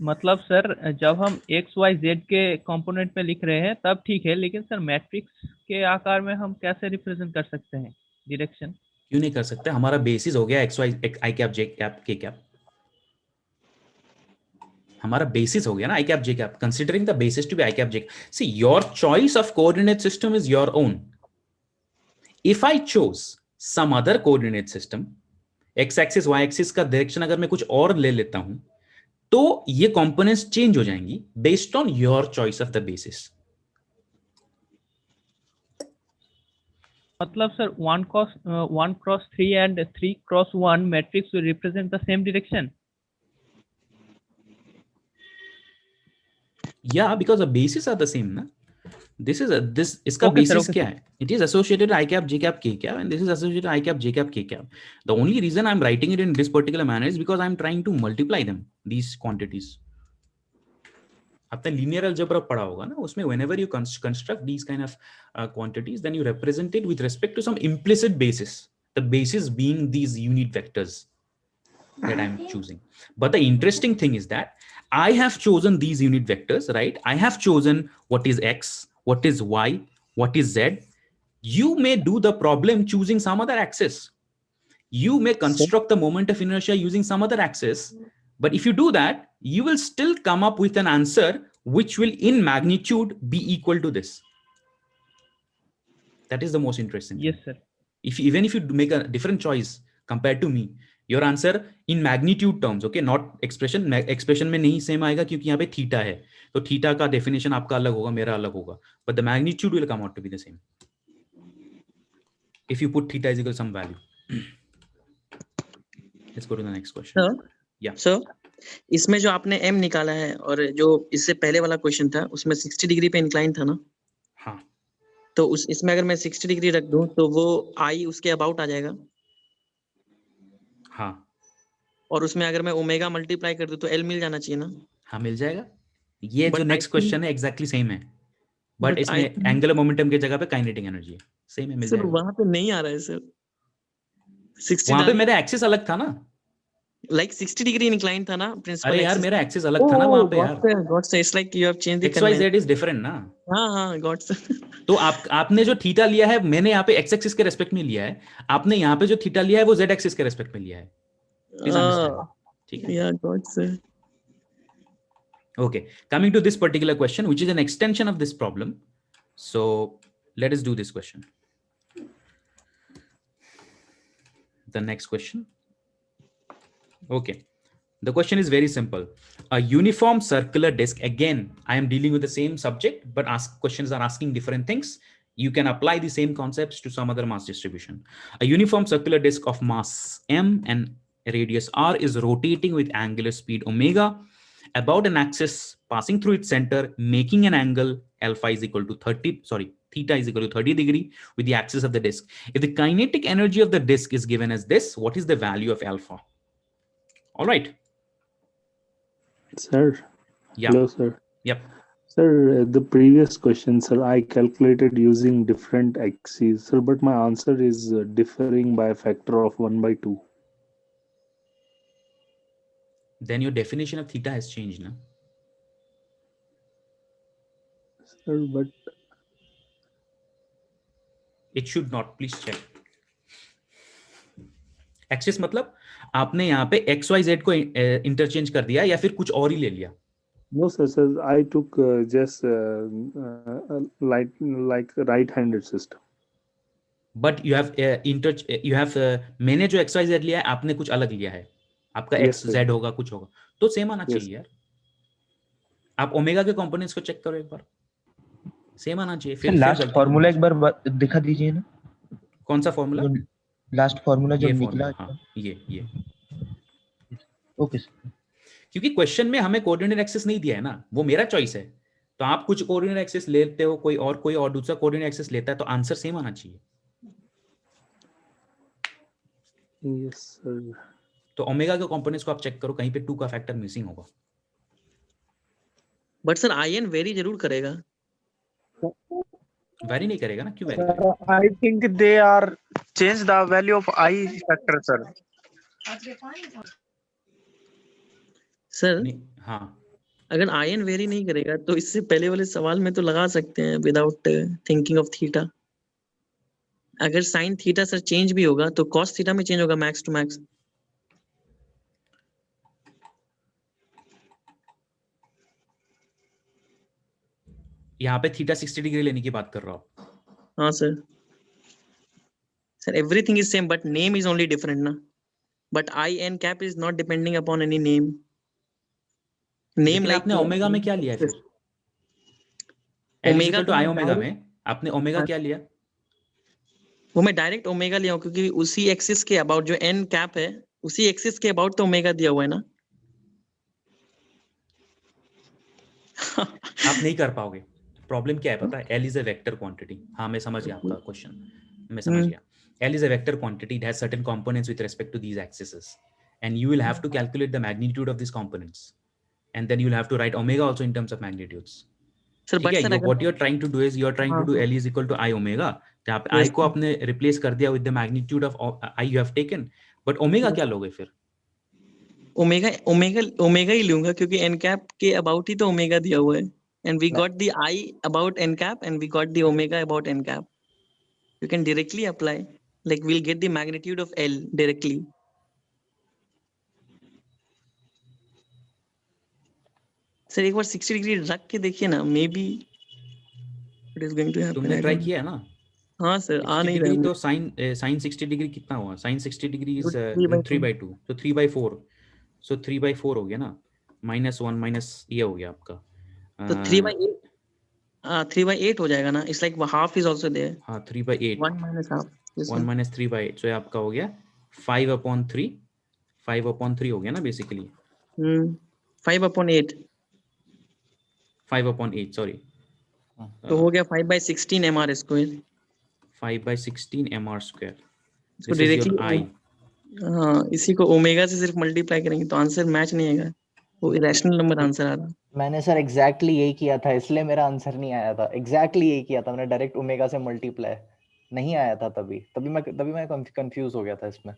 मतलब sir जब हम x y z के component में लिख रहे हैं तब ठीक है, लेकिन सर मैट्रिक्स के आकार में हम कैसे रिप्रेजेंट कर सकते हैं डायरेक्शन? क्यों नहीं कर सकते? हमारा बेसिस हो गया x y i cap j cap k cap. हमारा बेसिस हो गया ना i cap j cap. Considering the basis to be i cap j cap. See, your choice of coordinate system is your own. If I chose some other coordinate system, x axis y axis का direction अगर मैं कुछ और ले लेता हूं, तो ये कंपोनेंट्स चेंज हो जाएंगी based on your choice of the basis. मतलब sir 1 cross 3 and 3 cross 1 matrix will represent the same direction. Yeah, because the bases are the same, na? This इसका Okay, basis sir, क्या है? It is associated I cap j cap k cap, and this is associated I cap j cap k cap. The only reason I'm writing it in this particular manner is because I'm trying to multiply them, these quantities. आपने linear algebra पढ़ा होगा ना, उसमें whenever you construct these kind of quantities, then you represent it with respect to some implicit basis. The basis being these unit vectors that I'm choosing. But the interesting thing is that I have chosen these unit vectors, right? I have chosen what is x, what is y, what is z. You may do the problem choosing some other axis. You may construct the moment of inertia using some other axis. But if you do that, you will still come up with an answer which will in magnitude be equal to this. That is the most interesting. Yes, sir. Even if you make a different choice compared to me, your answer in magnitude terms, okay, not expression. Expression में नहीं same आएगा क्योंकि यहाँ पे theta है. तो theta का definition आपका अलग होगा, मेरा अलग होगा. But the magnitude will come out to be the same. If you put theta is equal to some value. Let's go to the next question. Sir, Yeah. So, इसमें जो आपने m निकाला है और जो इससे पहले वाला क्वेश्चन था उसमें 60 डिग्री पे इंक्लाइन था ना? हाँ. तो इसमें अगर मैं 60 डिग्री रख दूं तो वो i उसके अबाउट आ जाएगा. हाँ. और उसमें अगर मैं ओमेगा मल्टीप्लाई कर दूं तो l मिल जाना चाहिए ना? हाँ, मिल जाएगा. ये But जो नेक्स्ट क्वेश्चन है एग्जैक्टली सेम है, बट इसमें एंगुलर मोमेंटम की जगह पे काइनेटिक एनर्जी है. सेम है, मिल सर जाएगा. वहां पे नहीं आ रहा है सर. 60 वहां पे मेरा एक्सिस अलग था ना. like 60 degree incline था ना principal अरे यार axis. मेरा एक्सिस अलग था ना वहां पे यार. God sir, it's like you have changed the XYZ is different ना. हाँ God sir. तो आपने जो थीटा लिया है, मैंने यहाँ पे एक्स एक्सिस के रेस्पेक्ट में लिया है. आपने यहाँ पे जो थीटा लिया है वो जेड एक्सिस के रेस्पेक्ट में लिया है. Please understand. ठीक है. Yeah, God sir. Okay, coming to this particular question, which is an extension of this problem. So let us do this question. The next question. Okay, the question is very simple. A uniform circular disk. Again, I am dealing with the same subject, but questions are asking different things. You can apply the same concepts to some other mass distribution. A uniform circular disk of mass m and radius r is rotating with angular speed omega about an axis passing through its center, making an angle theta is equal to 30 degree with the axis of the disk. If the kinetic energy of the disk is given as this, what is the value of alpha? All right. Sir. Yeah. Hello, sir. Yep. Sir, the previous question, sir, I calculated using different axes, sir, but my answer is differing by a factor of 1/2. Then your definition of theta has changed, no? Sir, but it should not. Please check. Axis मतलब आपने यहाँ पे x Y Z को interchange कर दिया या फिर कुछ और ही ले लिया? No, sir, I took just like right-handed system. But you have मैंने जो एक्स वाई जेड लिया है आपने कुछ अलग लिया है. आपका एक्स जेड होगा कुछ होगा तो सेम आना चाहिए यार. आप ओमेगा के कंपोनेंट्स को चेक करो एक बार, सेम आना चाहिए. फिर लास्ट फार्मूला एक बार दिखा दीजिए ना. कौन सा फार्मूला? लास्ट फार्मूला जो निकला. हाँ, ये ओके सर. क्योंकि क्वेश्चन में हमें कोऑर्डिनेट एक्सिस नहीं दिया है ना, वो मेरा चॉइस है. तो आप कुछ कोऑर्डिनेट एक्सिस लेते हो, कोई और दूसरा कोऑर्डिनेट एक्सिस लेता है, तो आंसर सेम आना चाहिए. Yes sir. तो ओमेगा के कंपोनेंट्स को आप चेक करो, कहीं पे 2 का फैक्टर मिसिंग होगा. बट सर आईएन वेरी जरूर करेगा. वेरी नहीं करेगा ना, क्यों वेरी करेगा? I think they are change the value of I factor, sir. Sir हाँ, अगर आईएन वेरी नहीं करेगा तो इससे पहले वाले सवाल में तो लगा सकते हैं विदाउट थिंकिंग ऑफ थीटा. अगर साइन थीटा सर चेंज भी होगा तो कॉस थीटा में चेंज होगा मैक्स टू मैक्स. यहाँ पे थीटा 60 डिग्री लेने की बात कर रहा हूँ. हाँ sir. Sir everything is same but name is only different ना. But I N cap is not depending upon any name. Name like आपने ओमेगा में क्या लिया है फिर? ओमेगा तो आई ओमेगा में आपने ओमेगा क्या लिया? वो मैं डायरेक्ट ओमेगा लिया हूँ क्योंकि उसी एक्सिस के अबाउट जो एन कैप है उसी एक्सिस के अबाउट तो ओमेगा दिया हुआ है ना. आप नहीं कर पाओगे. प्रॉब्लम क्या है पता है? L is a vector quantity. हाँ मैं समझ गया आपका क्वेश्चन, मैं समझ गया. L is a vector quantity. It has certain components with respect to these axes, and you will have to calculate the magnitude of these components, and then you will have to write omega also in terms of magnitudes. Sir, but sir, what you are trying to do is you are trying to do L is equal to I omega. जहाँ पे I को आपने replace कर दिया with the magnitude of I you have taken, but omega क्या लोगे फिर? Omega ही लूंगा क्योंकि एन कैप के अबाउट ही तो ओमेगा दिया हुआ है. And we got the I about n cap and we got the omega about n cap. You can directly apply. Like we'll get the magnitude of L directly. Sir, एक बार 60 degree रख के देखिए ना, maybe it is going to happen. तुमने try किया है ना? हाँ सर, आ नहीं रहा है. तो sin 60 डिग्री कितना हुआ? sin 60 degree is 3/2. तो 3/4. So 3/4 हो गया ना. -1 माइनस ये हो गया आपका. तो 3/8. 3/8 हो जाएगा ना. It's like half is also there. हाँ 3/8. 1 minus half. 1 minus 3/8. So ये आपका हो गया 5/3. 5/3 हो गया ना बेसिकली. 5/8. 5/8 सॉरी. तो हो गया 5/16 mr square. 5/16 mr square. इसको डायरेक्टली हाँ इसी को ओमेगा से सिर्फ मल्टीप्लाई करेंगे तो आंसर मैच नहीं आएगा. वो इरेशनल नंबर आंसर आ रहा. मैंने सर एग्जैक्टली यही किया था, इसलिए मेरा आंसर नहीं आया था. एग्जैक्टली यही किया था मैंने, डायरेक्ट ओमेगा से मल्टीप्लाई नहीं आया था. तभी मैं कंफ्यूज हो गया था इसमें.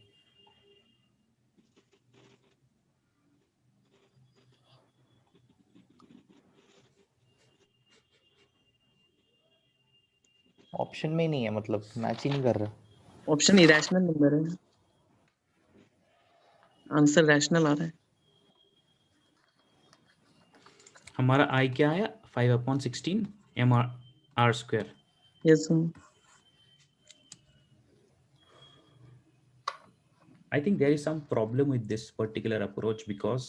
ऑप्शन में ही नहीं है, मतलब मैच ही नहीं कर रहा। ऑप्शन इरेशनल नंबर है, आंसर रैशनल आ रहा है। हमारा आई क्या आया? 5/16 mr²। Yes sir. I think there is some problem with this particular approach because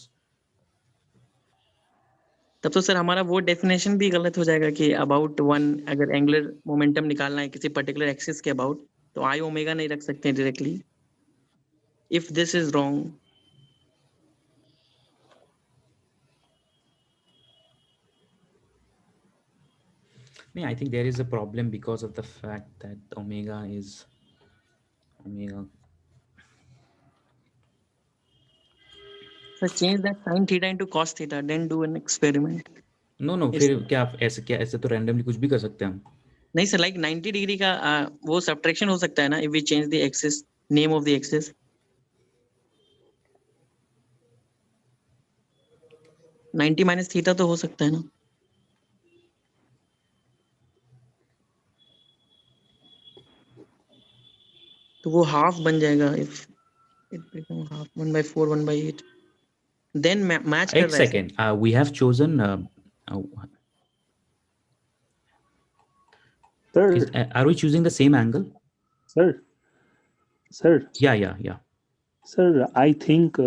तब तो सर हमारा वो डेफिनेशन भी गलत हो जाएगा कि अबाउट वन, अगर एंगुलर मोमेंटम निकालना है किसी पर्टिकुलर एक्सिस के अबाउट, तो आई ओमेगा नहीं रख सकते directly, if this is wrong. no, I think there is a problem because of the fact that omega is omega. Sir change that sin theta into cos theta, then do an experiment. No, फिर क्या आप ऐसे तो randomly कुछ भी कर सकते हैं हम। नहीं सर, लाइक 90 डिग्री का वो सब्ट्रैक्शन हो सकता है ना, if we change the axis, name of the axis. 90 minus theta तो हो सकता है ना। तो वो हाफ बन जाएगा, if it become half 1/4 1/8, then match कर एक रहा है second, we have chosen Sir, are we choosing the same angle? Sir. Yeah. Sir, I think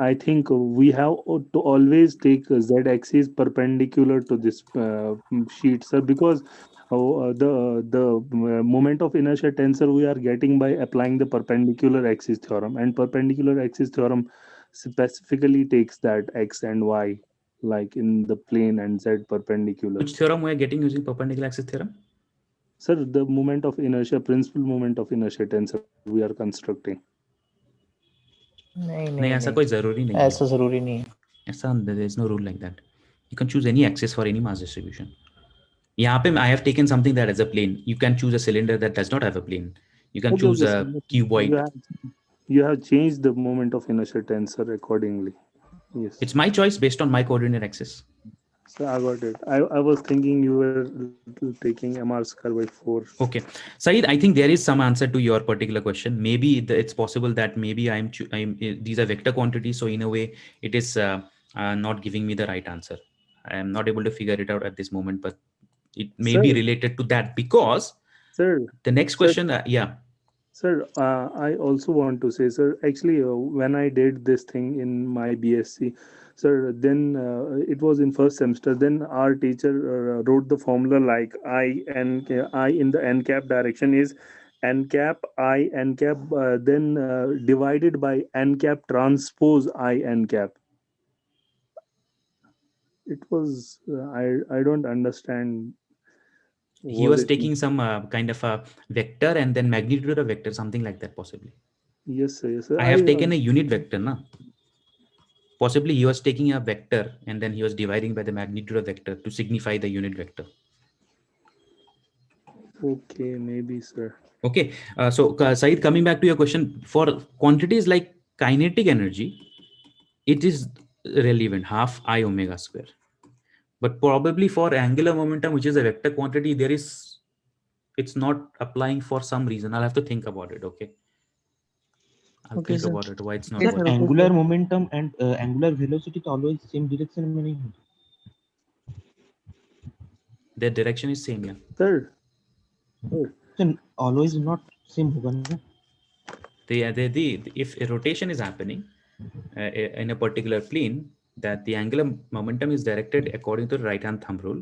I think we have to always take z-axis perpendicular to this sheet, sir, because the moment of inertia tensor we are getting by applying the perpendicular axis theorem, and perpendicular axis theorem specifically takes that x and y like in the plane and z perpendicular. Which theorem we are getting using perpendicular axis theorem? Sir, the moment of inertia, principal moment of inertia tensor we are constructing. नहीं ऐसा कोई जरूरी नहीं है, ऐसा जरूरी नहीं है, ऐसा there is no rule like that. You can choose any axis for any mass distribution. यहाँ पे I have taken something that is a plane. You can choose a cylinder that does not have a plane. You can choose a cuboid. You have changed the moment of inertia tensor accordingly. Yes. It's my choice based on my coordinate axis. So I got it. I was thinking you were taking mr²/4. Okay, Saeed, I think there is some answer to your particular question. Maybe it's possible that maybe these are vector quantities, so in a way it is not giving me the right answer. I am not able to figure it out at this moment, but it may be related to that because the next question, yeah. Sir, I also want to say, sir, actually, when I did this thing in my BSc, sir, then it was in first semester. Then our teacher wrote the formula like I in the n cap direction is n cap I n cap, then divided by n cap transpose I n cap. It was I don't understand. He was taking some kind of a vector and then magnitude of vector, something like that, possibly. Yes, sir. Yes, sir. I have taken a unit vector, na? Possibly he was taking a vector and then he was dividing by the magnitude of vector to signify the unit vector. Okay, maybe, sir. Okay, so Saeed, coming back to your question, for quantities like kinetic energy, it is relevant, half I omega square. But probably for angular momentum, which is a vector quantity, it's not applying for some reason. I'll have to think about it. Okay. I'll think about it. Why it's not working. Angular momentum and angular velocity to always same direction में नहीं होता. Their direction is same, yeah. Sir. So always not same होगा ना. If a rotation is happening in a particular plane, that the angular momentum is directed according to the right hand thumb rule,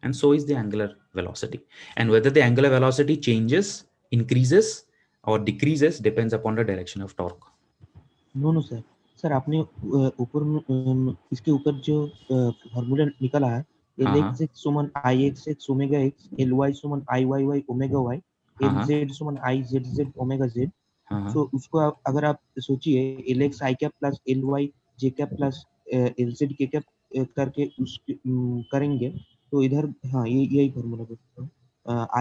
and so is the angular velocity. And whether the angular velocity changes, increases or decreases depends upon the direction of torque. No sir. Sir आपने ऊपर इसके ऊपर जो formula निकला है, Lx समान Ix omega x, Ly समान Iyy omega y, Lz समान Izz ओमेगा z. So उसको अगर आप सोचिए Lx I cap plus Ly j cap plus Lz k cap करके करेंगे तो इधर हाँ यही फॉर्मूला है.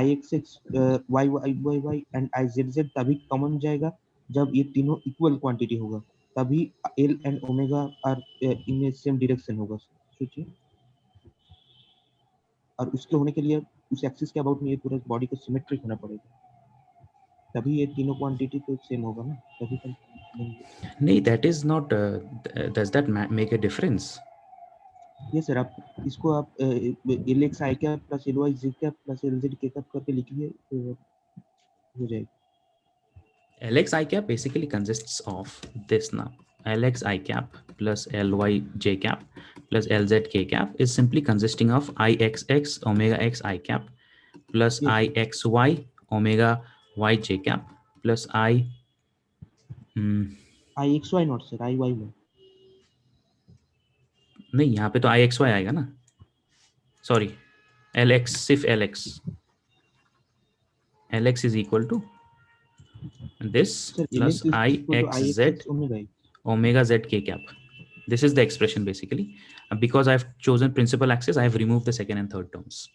Ixx Yy एंड Izz तभी कॉमन जाएगा जब ये तीनों इक्वल क्वांटिटी होगा, तभी L and omega are in same direction होगा. सोचिए, और उसके होने के लिए उस एक्सिस के अबाउट में ये पूरा बॉडी को सिमेट्रिक होना पड़ेगा, तभी ये तीनों क्वांटिटी तो सेम होगा ना, तभी तो नहीं, that is not does that make a difference? ये सर आप इसको आप L X I cap plus L Y Z cap plus L Z K cap करके लिखिए तो हो जाएगा। Lx I cap basically consists of this now. Lx I cap plus Ly j cap plus Lz k cap is simply consisting of Ixx omega x I cap plus Ixy omega y j cap plus I x y not sir, I y y. नहीं, यहाँ पे तो Ixy आएगा ना, sorry Lx, सिर्फ Lx is equal to this plus Ixz omega z k cap. This is the expression basically. Because I've chosen principal axis, I have removed the second and third terms,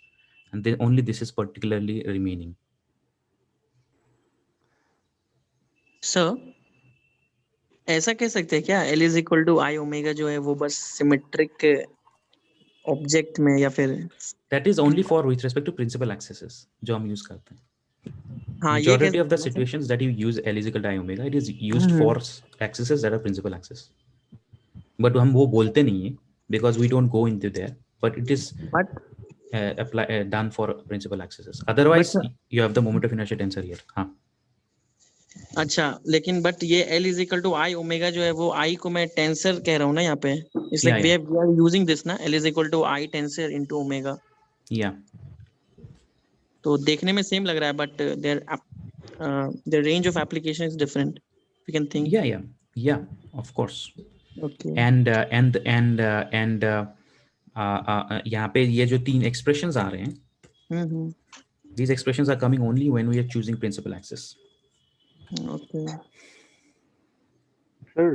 and then only this is particularly remaining. Sir ऐसा कह सकते हैं क्या L is equal to I omega जो है वो बस symmetric object में, या फिर That is only for with respect to principal axes जो हम use करते हैं. हाँ, ये Majority of the situations that you use L is equal to I omega, it is used for axes that are principal axis. But हम वो बोलते नहीं है because we don't go into there. But it is done for principal axes. Otherwise, you have the moment of inertia tensor here. हाँ. अच्छा, लेकिन but ये L is equal to I omega जो है वो आई को मैं टेंसर कह रहा हूँ ना यहाँ पे, इसलिए वी आर यूजिंग दिस ना, L is equal to I tensor into omega. या तो देखने में सेम लग रहा है, but there range of application is different, we can think. या ऑफ कोर्स। ओके, एंड यहाँ पे ये जो तीन एक्सप्रेशंस आ रहे हैं, these expressions are coming only when we are choosing principal axis. Okay. Sir,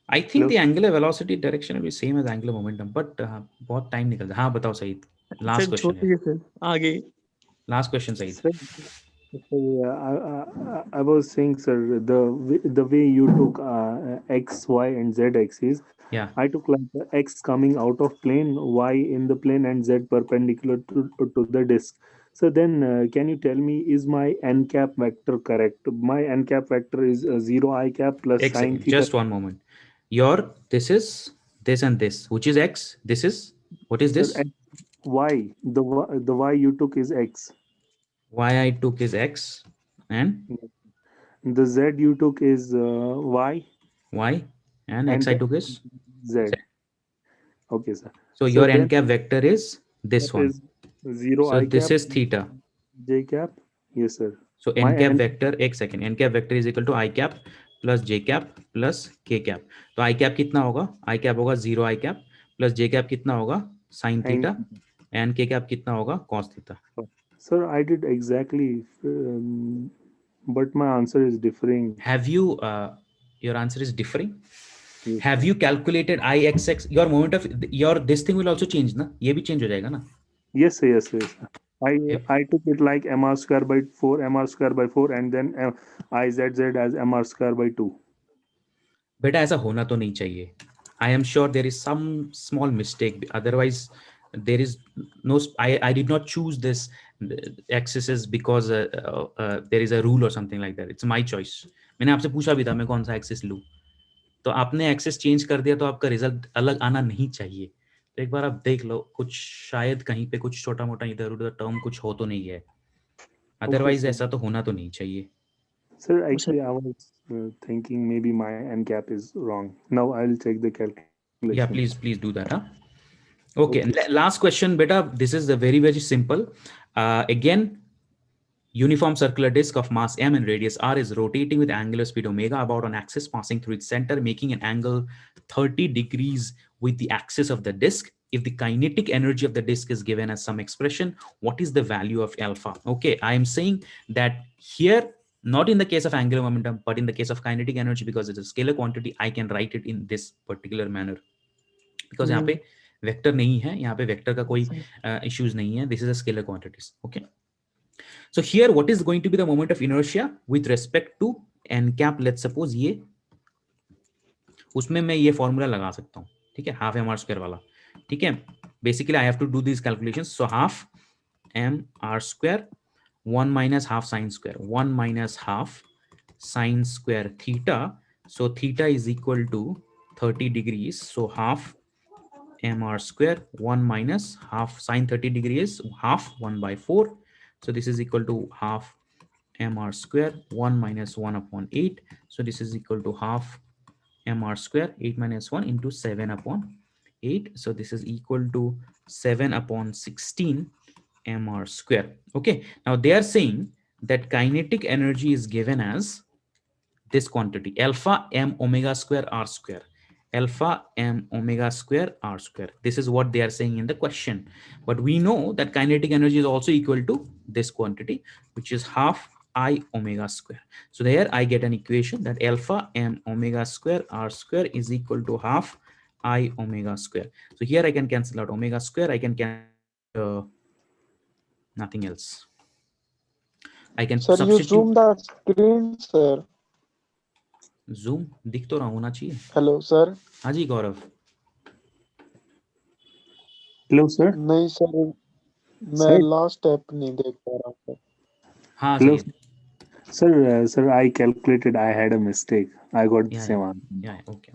I think the angular velocity direction will be same as angular momentum, but बहुत time निकल जाए। हाँ बताओ सईद, last question है। आगे last question Saeed. I was saying, sir, the way you took x, y, and z axis, I took like the x coming out of plane, y in the plane, and z perpendicular to the disk. So then, can you tell me, is my n cap vector correct? My n cap vector is 0 I cap plus sin theta. Just one moment. This is this and this, which is x. This is, what is this? Sir, y. The y you took is x. Y I took is x, and the z you took is y. Y, and x I took is z. Okay, sir. So your n cap vector is this one. Is 0 so I this cap is theta. J cap. Yes, sir. So n cap vector x second. N cap vector is equal to I cap plus j cap plus k cap. तो I cap कितना होगा? I cap होगा 0 I cap plus j cap कितना होगा? Sin theta. And k cap कितना होगा? Cos theta. Sir, I did exactly, but my answer is differing. Have you? Your answer is differing. Yes, have you calculated Ixx? Your moment of your this thing will also change, ना? ये भी change हो जाएगा ना? Yes, sir. Yes, sir. I took it like mr square by 4, mr square by 4, and then Izz as mr square by 2. बेटा ऐसा होना तो नहीं चाहिए. I am sure there is some small mistake. Otherwise, there is no. I did not choose this axis because there is a rule or something like that. It's my choice. मैंने आपसे पूछा भी था मैं कौन सा एक्सिस लूं, तो आपने एक्सिस चेंज कर दिया तो आपका रिजल्ट अलग आना नहीं चाहिए. तो एक बार आप देख लो, कुछ शायद कहीं पे कुछ छोटा मोटा इधर उधर टर्म कुछ हो तो नहीं है. अदरवाइज ऐसा तो होना तो नहीं चाहिए. Sir, actually, I was thinking maybe my n cap is wrong. Now I'll check the calculation. Yeah, please do that. Okay. Last question, beta. This is very simple. Again, uniform circular disk of mass m and radius r is rotating with angular speed omega about an axis passing through its center, making an angle 30 degrees with the axis of the disk. If the kinetic energy of the disk is given as some expression, what is the value of alpha? Okay, I am saying that here, not in the case of angular momentum, but in the case of kinetic energy, because it's a scalar quantity, I can write it in this particular manner. Because यहाँ पे vector नहीं है, यहाँ पे vector का कोई issues नहीं है. This is a scalar quantities. Okay. So here, what is going to be the moment of inertia with respect to n cap? Let's suppose ये, उसमें मैं ये formula लगा सकता हूँ. ठीक है, half mr square वाला. ठीक है. Basically, I have to do these calculations. So half m r square, 1 minus half sine square, 1 minus half sine square theta. So theta is equal to 30 degrees. So half mr square, 1 minus half sine 30 degrees, half 1 by 4. So this is equal to half mr square, 1 minus 1 upon 8. So this is equal to half mr square, 8 minus 1 into 7 upon 8. So this is equal to 7 upon 16 mr square. Okay, now they are saying that kinetic energy is given as this quantity, alpha m omega square r square, alpha m omega square r square. This is what they are saying in the question. But we know that kinetic energy is also equal to this quantity, which is half I omega square. So there I get an equation that alpha m omega square r square is equal to half I omega square. So here I can cancel out omega square. I can cancel nothing else. I can Sir, you substitute. zoom the screen, sir. Zoom दिख तो रहा होना चाहिए. Hello, sir. हाँ जी गौरव. Hello, sir. नहीं sir, मैं last step नहीं देख पा रहा हूँ. हाँ Hello, सही. sir. I calculated. I had a mistake. I got the same answer. Yeah. Okay.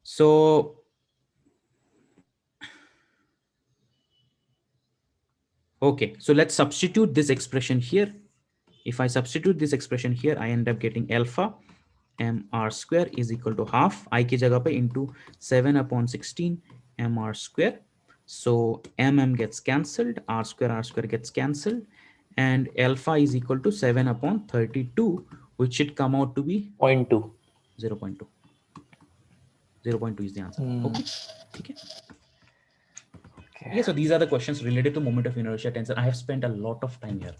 So okay, so let's substitute this expression here. If I substitute this expression here, I end up getting alpha m r square is equal to half I की जगह पे into 7 upon 16 m r square. So m gets cancelled, r square gets cancelled, and alpha is equal to 7 upon 32, which should come out to be 0.2. 0.2. 0.2 is the answer. Okay. Yeah, so these are the questions related to moment of inertia tensor. I have spent a lot of time here.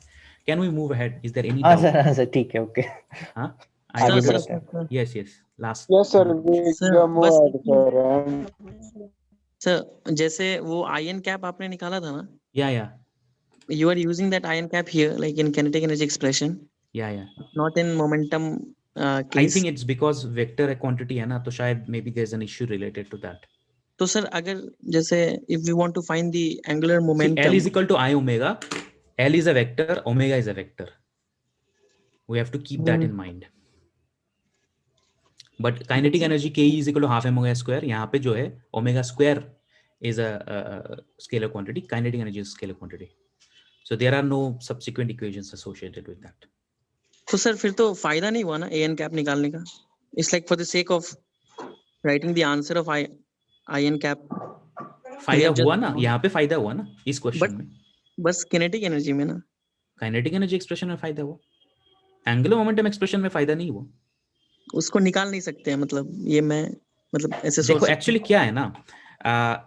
Can we move ahead? Is there any doubt? Sir, ठीक है, okay. Huh? Yes. Last. Yes, sir. We can move ahead, sir. Sir जैसे वो ion cap आपने निकाला था ना. Yeah. You are using that ion cap here, like in kinetic energy expression. Yeah. Not in momentum case. I think it's because vector quantity है ना, तो शायद maybe there's an issue related to that. तो sir अगर जैसे if we want to find the angular momentum. See, L is equal to I omega. L is a vector, omega is a vector. We have to keep that in mind. But kinetic energy Ke is equal to half m omega square. यहाँ पे जो है omega square is a scalar quantity. Kinetic energy is a scalar quantity. So there are no subsequent equations associated with that. तो sir फिर तो फायदा नहीं हुआ ना an cap निकालने का. It's like for the sake of writing the answer of ion cap. फायदा हुआ ना, यहाँ पे फायदा हुआ ना इस क्वेश्चन में. बस kinetic energy में ना. Kinetic energy expression में फायदा हुआ. Angular momentum expression में फायदा नहीं हुआ. उसको निकाल नहीं सकते हैं, मतलब ये मैं मतलब ऐसे सोच. देखो एक्चुअली क्या है ना,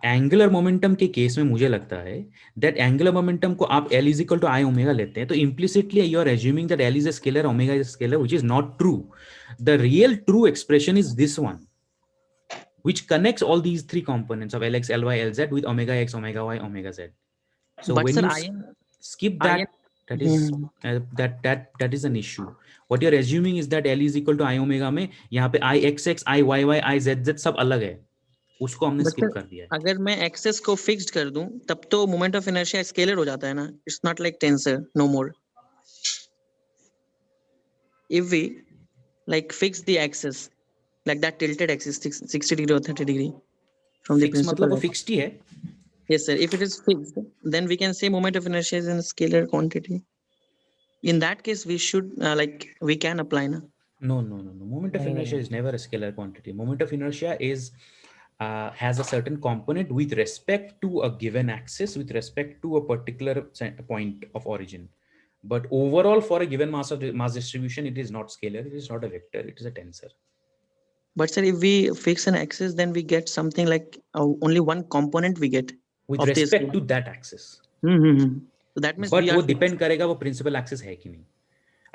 एंगुलर मोमेंटम के केस में मुझे लगता है दैट एंगुलर मोमेंटम को आप L is equal to I omega लेते हैं तो implicitly you are assuming that L is a scalar, omega is a scalar, which is not true. The real true expression is this one which connects all these three components of Lx, Ly, Lz with omega x, omega y, omega z. So but when sir, you skip that, that is that is an issue. What you're assuming is that L is equal to I omega में यहाँ पे I xx, I yy, I zz सब अलग है, उसको हमने skip कर दिया है. अगर मैं एक्सेस को फिक्स्ड कर दूं तब तो मोमेंट ऑफ इनर्शिया स्केलर हो जाता है ना. It's not like tensor no more. If we like fix the axis like that tilted axis 60 degree or 30 degree from the Fix मतलब वो principal. fixed ही है. Yes sir, if it is fixed then we can say moment of inertia is in scalar quantity. In that case we should like we can apply na. No. Moment of inertia is never a scalar quantity. Moment of inertia is has a certain component with respect to a given axis, with respect to a particular point of origin. But overall, for a given mass distribution, it is not scalar. It is not a vector. It is a tensor. But sir, if we fix an axis, then we get something like only one component we get with respect to that axis. So that means but वो depend करेगा वो principal axis है कि नहीं.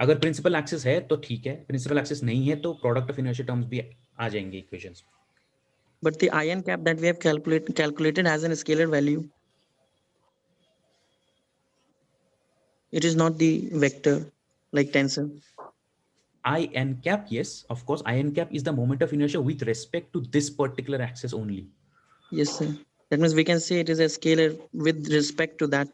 अगर principal axis है तो ठीक है. Principal axis नहीं है तो product of inertia terms भी आ जाएंगे equations. But the ion cap that we have calculated has a scalar value. It is not the vector like tensor. In cap, yes, of course, in cap is the moment of inertia with respect to this particular axis only. Yes, sir. That means we can say it is a scalar with respect to that.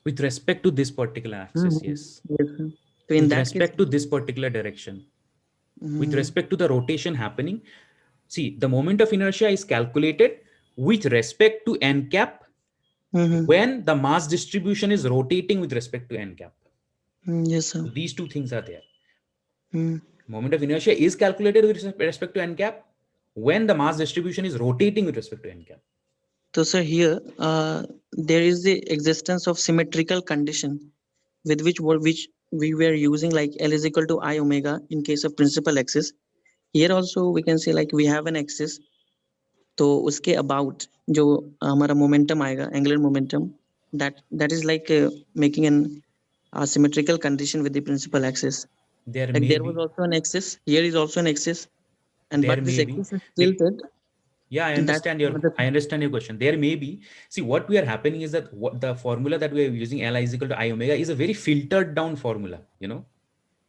With respect to this particular axis, yes. Yes, sir. So in With that case, respect to this particular direction. With respect to the rotation happening, see, the moment of inertia is calculated with respect to n cap when the mass distribution is rotating with respect to n cap. yes, sir. So these two things are there. Moment of inertia is calculated with respect to n cap when the mass distribution is rotating with respect to n cap. So sir, here there is the existence of symmetrical condition with which we were using, like L is equal to I omega in case of principal axis. Here also we can say like we have an axis, तो उसके about जो हमारा momentum आएगा, angular momentum, that is like making an asymmetrical condition with the principal axis. Like there was also an axis, here is also an axis, and There but this may be. axis is tilted. Yeah, I understand your question. There may be. See, what we are happening is that what the formula that we are using, Li is equal to I omega, is a very filtered down formula. You know,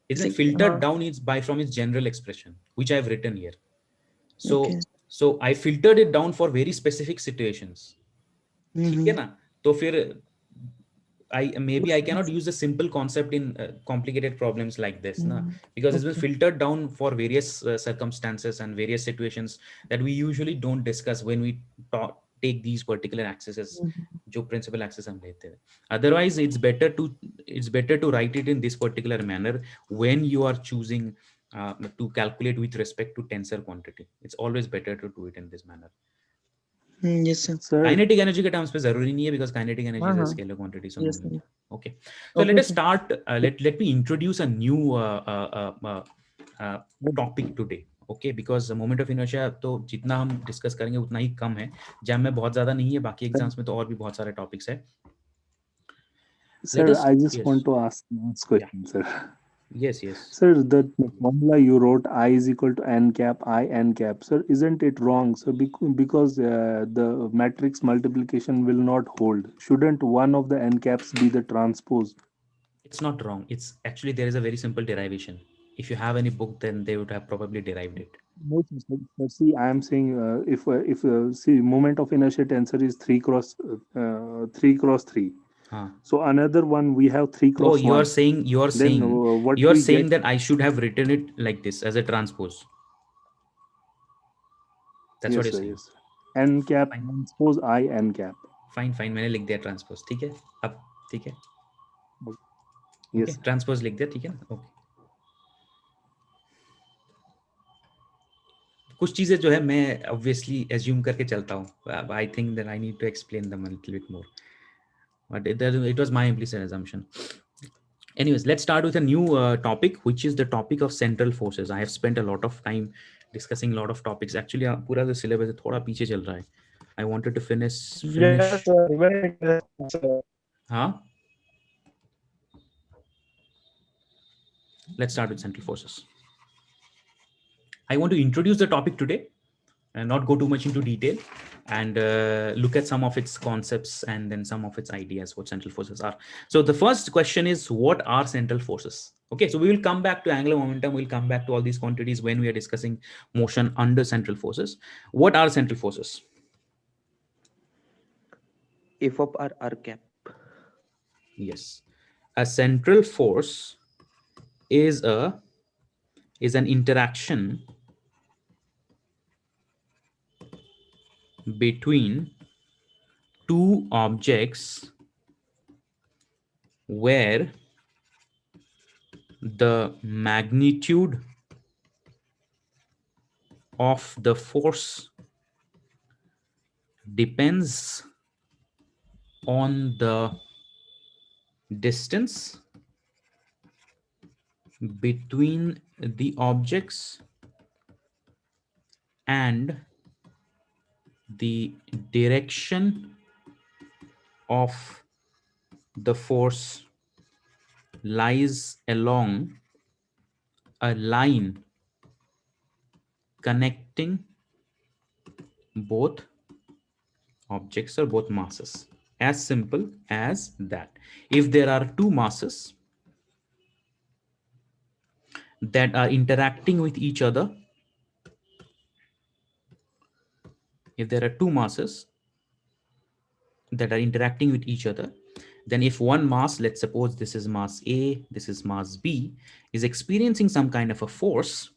isn't filtered down from its general expression, which I have written here. So so I filtered it down for very specific situations. ठीक है ना? तो फिर I cannot use a simple concept in complicated problems like this, na? Because it's been filtered down for various circumstances and various situations that we usually don't discuss when we take these particular axes, जो principal axis हम लेते हैं. Otherwise, it's better to write it in this particular manner when you are choosing to calculate with respect to tensor quantity. It's always better to do it in this manner. Yes, sir. Kinetic energy के terms पे जरूरी नहीं है because kinetic energy is a scalar quantity. So yes, no. Okay. So let us start. Let me introduce a new topic today. Okay, because the moment of inertia तो जितना हम discuss करेंगे उतना ही कम है. जैम में बहुत ज़्यादा नहीं है. बाकी exams में तो और भी बहुत सारे topics है. Sir, I just want to ask this question, sir. Yes. Sir, the formula you wrote, I is equal to n cap, I n cap. Sir, isn't it wrong? So because the matrix multiplication will not hold. Shouldn't one of the n caps be the transpose? It's not wrong. It's actually, there is a very simple derivation. If you have any book, then they would have probably derived it. No, sir. See, I am saying if see, moment of inertia tensor is 3 cross 3. So another one we have 3 cross 1. Oh, you're saying that I should have written it like this as a transpose. That's what you're saying. Yes. N cap transpose I n cap. Fine. मैंने लिख दिया transpose. ठीक है? अब ठीक है? Yes. Okay, transpose लिख दिया, ठीक है ना? Okay. कुछ चीजें जो है मैं obviously assume करके चलता हूँ. I think that I need to explain them a little bit more. But it was my implicit assumption. Anyways, let's start with a new topic, which is the topic of central forces. I have spent a lot of time discussing a lot of topics. Actually, पूरा जो syllabus है थोड़ा पीछे चल रहा है. I wanted to finish. Yes, sir. Very interesting, sir. Huh? Let's start with central forces. I want to introduce the topic today and not go too much into detail, and look at some of its concepts and then some of its ideas, what central forces are. So the first question is, what are central forces? Okay, so we will come back to angular momentum. We'll come back to all these quantities when we are discussing motion under central forces. What are central forces? F of R cap. Yes. A central force is an interaction between two objects where the magnitude of the force depends on the distance between the objects and the direction of the force lies along a line connecting both objects or both masses. As simple as that. If there are two masses that are interacting with each other, then if one mass, let's suppose this is mass A, this is mass B, is experiencing some kind of a force.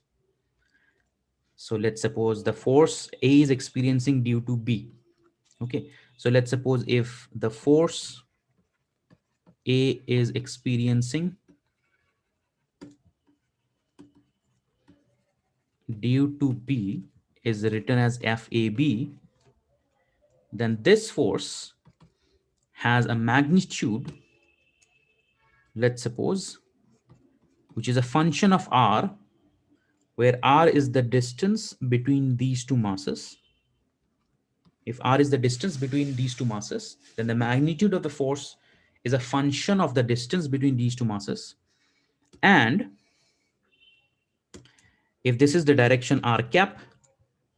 So let's suppose the force A is experiencing due to B. Okay, so let's suppose if the force A is experiencing due to B is written as FAB, then this force has a magnitude, let's suppose, which is a function of R, where R is the distance between these two masses. If R is the distance between these two masses, then the magnitude of the force is a function of the distance between these two masses. And if this is the direction R cap,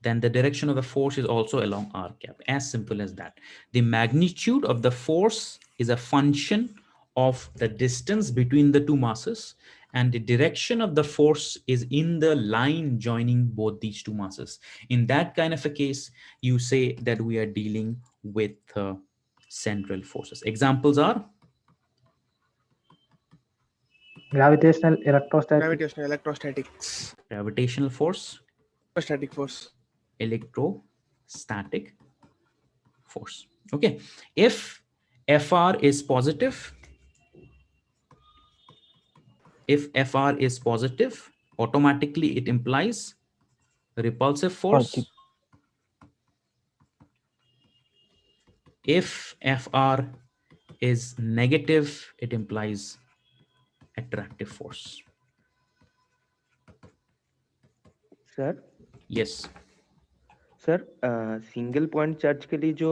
then the direction of the force is also along R cap. As simple as that. The magnitude of the force is a function of the distance between the two masses, and the direction of the force is in the line joining both these two masses. In that kind of a case, you say that we are dealing with central forces. Examples are Gravitational electrostatic. Gravitational electrostatics. gravitational force, Static force. electrostatic force. Okay, if FR is positive, automatically it implies repulsive force. If FR is negative, it implies attractive force. Sir Yes. Sir single point charge के लिए जो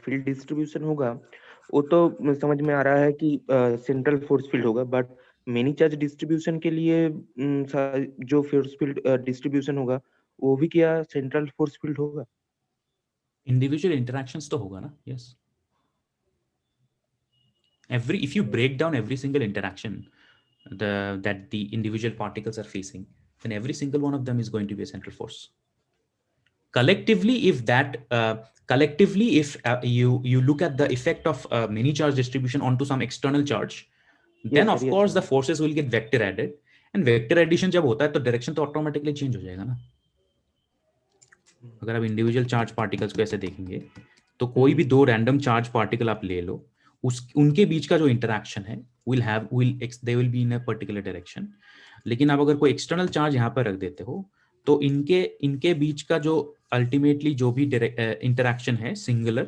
field distribution होगा वो तो समझ में आ रहा है कि सेंट्रल फोर्स फील्ड होगा, बट मेनी चार्ज डिस्ट्रीब्यूशन के लिए जो फोर्स फील्ड डिस्ट्रीब्यूशन होगा वो भी क्या सेंट्रल फोर्स फील्ड होगा? इंडिविजुअल इंटरैक्शंस तो होगा ना. Yes. If you break down every single interaction that the individual particles are facing, then every single one of them is going to be a central force. Collectively, if you look at the effect of many charge distribution onto some external charge, then of course the forces will get vector added, and vector addition जब होता है तो direction तो automatically change हो जाएगा ना. अगर आप individual charge particles को ऐसे देखेंगे तो कोई भी दो random charge particle आप ले लो, उनके बीच का जो interaction है they will be in a particular direction. लेकिन आप अगर कोई external charge यहाँ पर रख देते हो तो इनके बीच का जो अल्टीमेटली जो भी इंटरैक्शन है सिंगुलर,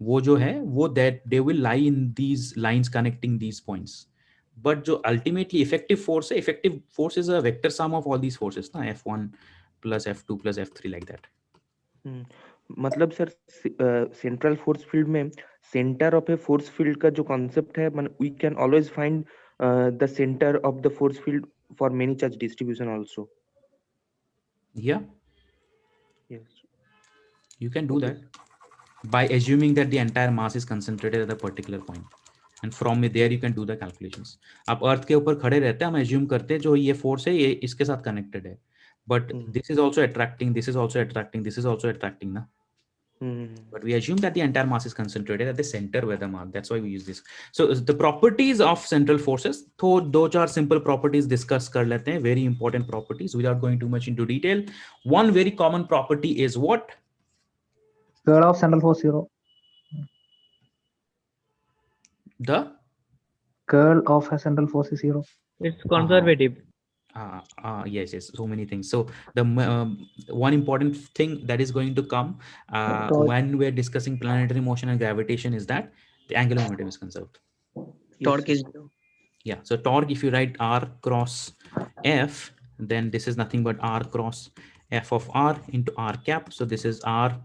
वो जो है वो that they will lie in these lines connecting these points. But जो अल्टीमेटली इफेक्टिव फोर्स है, effective force is a vector sum of all these forces ना, F1 plus F2 plus F3 like that. मतलब sir central force field में centre of a force field का जो concept है, we can always find the centre of the force field for many charge distribution also. Yeah. Yes. You can do that by assuming that the entire mass is concentrated at a particular point, and from there you can do the calculations. आप अर्थ के ऊपर खड़े रहते हैं, हम assume करते हैं जो ये फोर्स है ये इसके साथ कनेक्टेड है, but this is also attracting, this is also attracting, this is also attracting ना. But we assume that the entire mass is concentrated at the center where the mass. That's why we use this. So the properties of central forces, तो दो चार simple properties discuss कर लेते हैं, very important properties without going too much into detail. One very common property is what? Curl of central force 0. The curl of a central force is 0. It's conservative. Yes, so many things. So the one important thing that is going to come when we're discussing planetary motion and gravitation is that the angular momentum is conserved. Torque is 0. Yeah, so torque, if you write R cross F, then this is nothing but R cross F of R into R cap. So this is R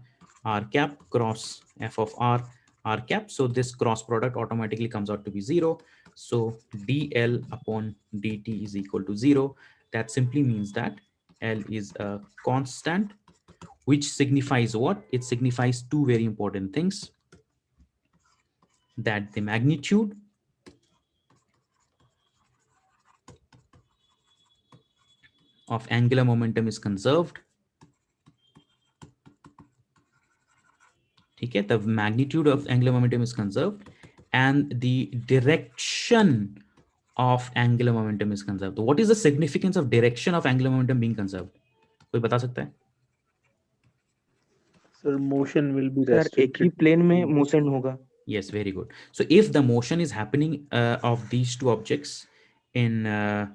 cap cross F of R cap. So this cross product automatically comes out to be 0. So dl upon dt is equal to 0. That simply means that L is a constant, which signifies what? It signifies two very important things. That the magnitude of angular momentum is conserved. Okay, the magnitude of angular momentum is conserved, and the direction of angular momentum is conserved. What is the significance of direction of angular momentum being conserved? कोई बता सकता है? Sir, motion will be sir एक ही restricted. Plane में motion होगा. Yes, very good. So if the motion is happening of these two objects in a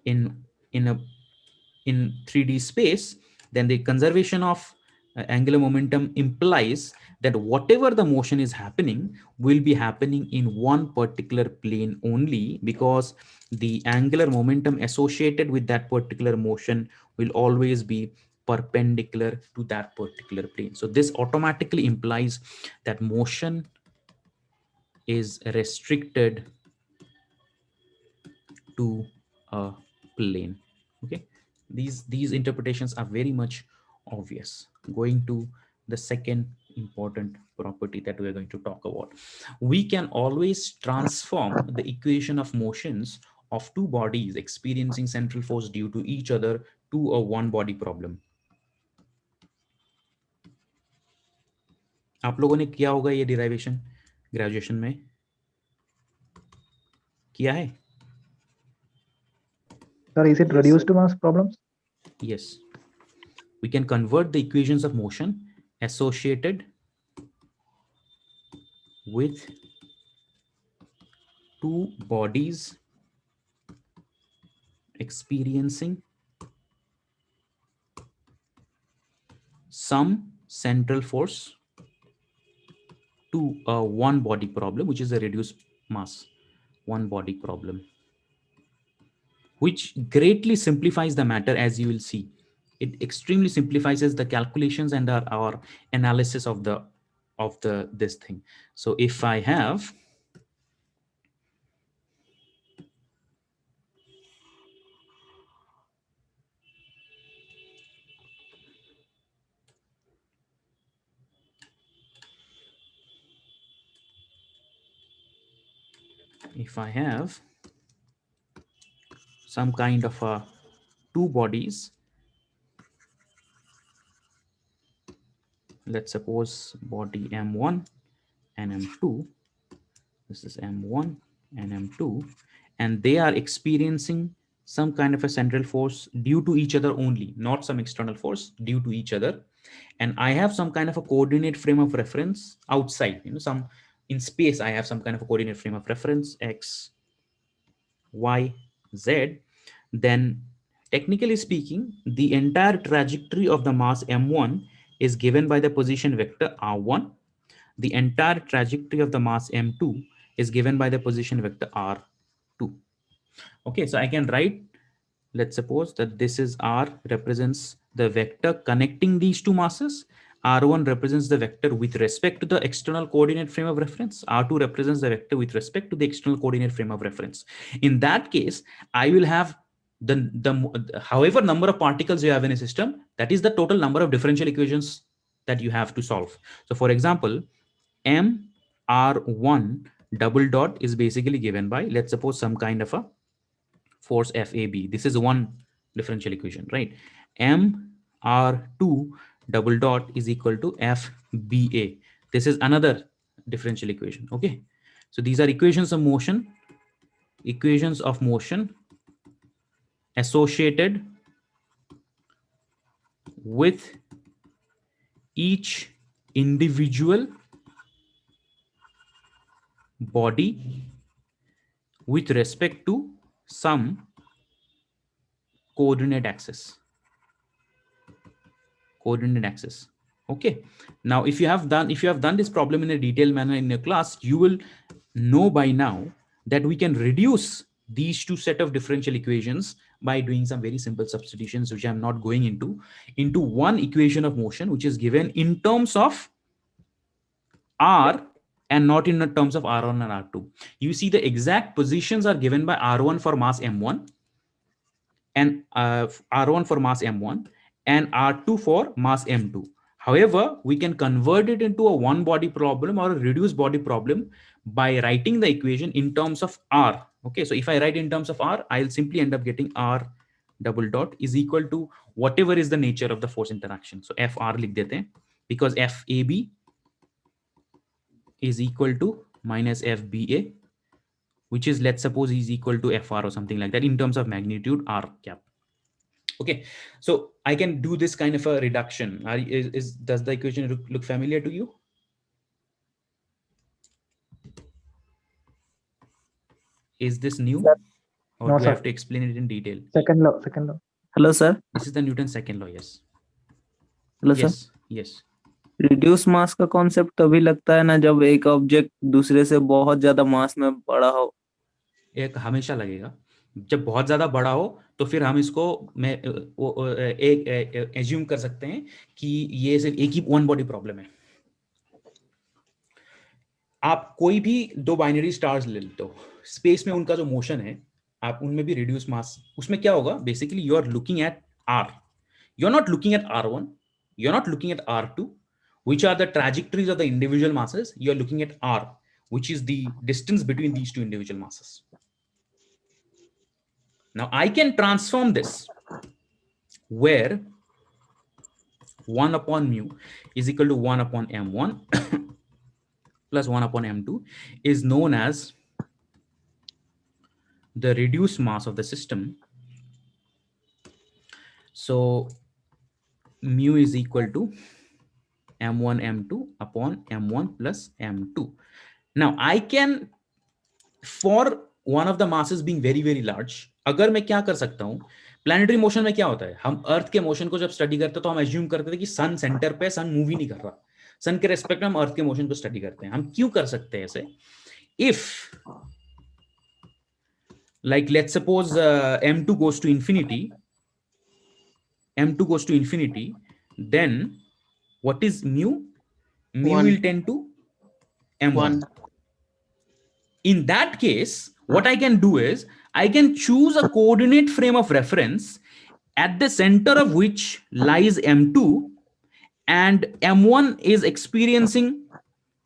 in 3D space, then the conservation of angular momentum implies that whatever the motion is happening will be happening in one particular plane only, because the angular momentum associated with that particular motion will always be perpendicular to that particular plane. So this automatically implies that motion is restricted to a plane. Okay, these interpretations are very much obvious. Going to the second important property that we are going to talk about, we can always transform the equation of motions of two bodies experiencing central force due to each other to a one body problem. आप लोगों ने किया होगा ये derivation graduation में, किया है? Sir, is it reduced mass problems? Yes. We can convert the equations of motion associated with two bodies experiencing some central force to a one body problem, which is a reduced mass one body problem, which greatly simplifies the matter. As you will see, it extremely simplifies the calculations and our analysis of this thing. So if I have some kind of two bodies, let's suppose body M1 and M2, this is M1 and M2, and they are experiencing some kind of a central force due to each other only, not some external force, due to each other. And I have some kind of a coordinate frame of reference outside, some in space. I have some kind of a coordinate frame of reference, X, Y, Z. Then technically speaking, the entire trajectory of the mass M1 is given by the position vector R1. The entire trajectory of the mass M2 is given by the position vector R2. Okay, so I can write, let's suppose that this is R represents the vector connecting these two masses. R1 represents the vector with respect to the external coordinate frame of reference. R2 represents the vector with respect to the external coordinate frame of reference. In that case, I will have however number of particles you have in a system, that is the total number of differential equations that you have to solve. So for example, MR1 double dot is basically given by, let's suppose, some kind of a force FAB. This is one differential equation, right? MR2 double dot is equal to FBA. This is another differential equation. Okay, so these are equations of motion associated with each individual body with respect to some coordinate axis. Okay, now if you have done this problem in a detailed manner in your class, you will know by now that we can reduce these two set of differential equations by doing some very simple substitutions, which I'm not going into one equation of motion, which is given in terms of R and not in the terms of R1 and R2. You see the exact positions are given by R1 for mass M1 and R1 for mass M1 and R2 for mass M2. However, we can convert it into a one body problem or a reduced body problem by writing the equation in terms of R. Okay, so if I write in terms of R, I'll simply end up getting R double dot is equal to whatever is the nature of the force interaction. So FR likh dete hain, because FAB is equal to minus FBA, which is, let's suppose, is equal to FR or something like that in terms of magnitude R cap. Okay, so I can do this kind of a reduction. Does the equation look familiar to you? Is this new? Sir. Or No, do I sir. have to explain it in detail? Second law. Second law. Hello, sir. This is the Newton's second law, yes. Hello Yes, sir. yes. Reduce mass का concept तभी लगता है ना जब एक object दूसरे से बहुत ज्यादा मास में बड़ा हो। एक हमेशा लगेगा जब बहुत ज्यादा बड़ा हो, तो फिर हम इसको एक एज्यूम कर सकते हैं कि ये सिर्फ एक ही वन बॉडी प्रॉब्लम है। आप कोई भी दो बाइनरी स्टार्स ले लेते हो, स्पेस में उनका जो मोशन है, आप उनमें भी रिड्यूस मास, उसमें क्या होगा, basically you are looking at R, you are not looking at R1, you are not looking at R2, which are the trajectories of the individual masses. You are looking at R, which is the distance between these two individual masses. Now I can transform this where 1 upon mu is equal to 1 upon m1 plus 1 upon m2 is known as the reduced mass of the system. So mu is equal to m1 m2 upon m1 plus m2. Now I can, for one of the masses being very very large, अगर मैं क्या कर सकता हूं, planetary motion में क्या होता है, हम अर्थ के मोशन को जब स्टडी करते हैं तो हम एज्यूम करते थे कि सन सेंटर पे, सन मूव ही नहीं कर रहा, सन के रेस्पेक्ट में हम अर्थ के मोशन को स्टडी करते हैं। हम क्यों कर सकते हैं ऐसे? If like let's suppose m2 goes to infinity, then what is mu? Mu One. will tend to m1. In that case, what I can do is I can choose a coordinate frame of reference at the center of which lies m2, and m1 is experiencing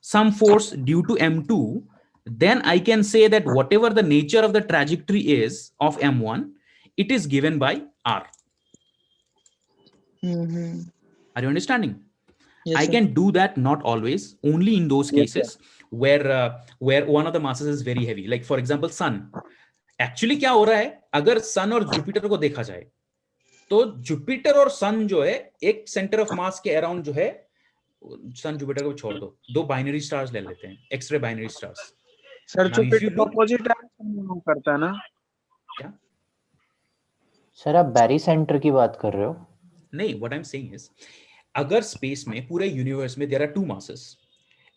some force due to m2. Then I can say that whatever the nature of the trajectory is of m1, it is given by R. Are you understanding? Yes, I sir. can do that, not always, only in those cases where one of the masses is very heavy. Like for example, sun. Actually क्या हो रहा है, अगर सन और Jupiter को देखा जाए तो जुपिटर और सन जो है एक सेंटर ऑफ मास के अराउंड जो है, सन जुपिटर को छोड़ दो, दो बाइनरी स्टार्स ले लेते हैं, X ray binary stars. Sir Jupiter opposite move करता है ना? क्या सर आप बैरी सेंटर की बात कर रहे हो? नहीं, what I'm saying is, अगर स्पेस में, पूरे यूनिवर्स में there are two masses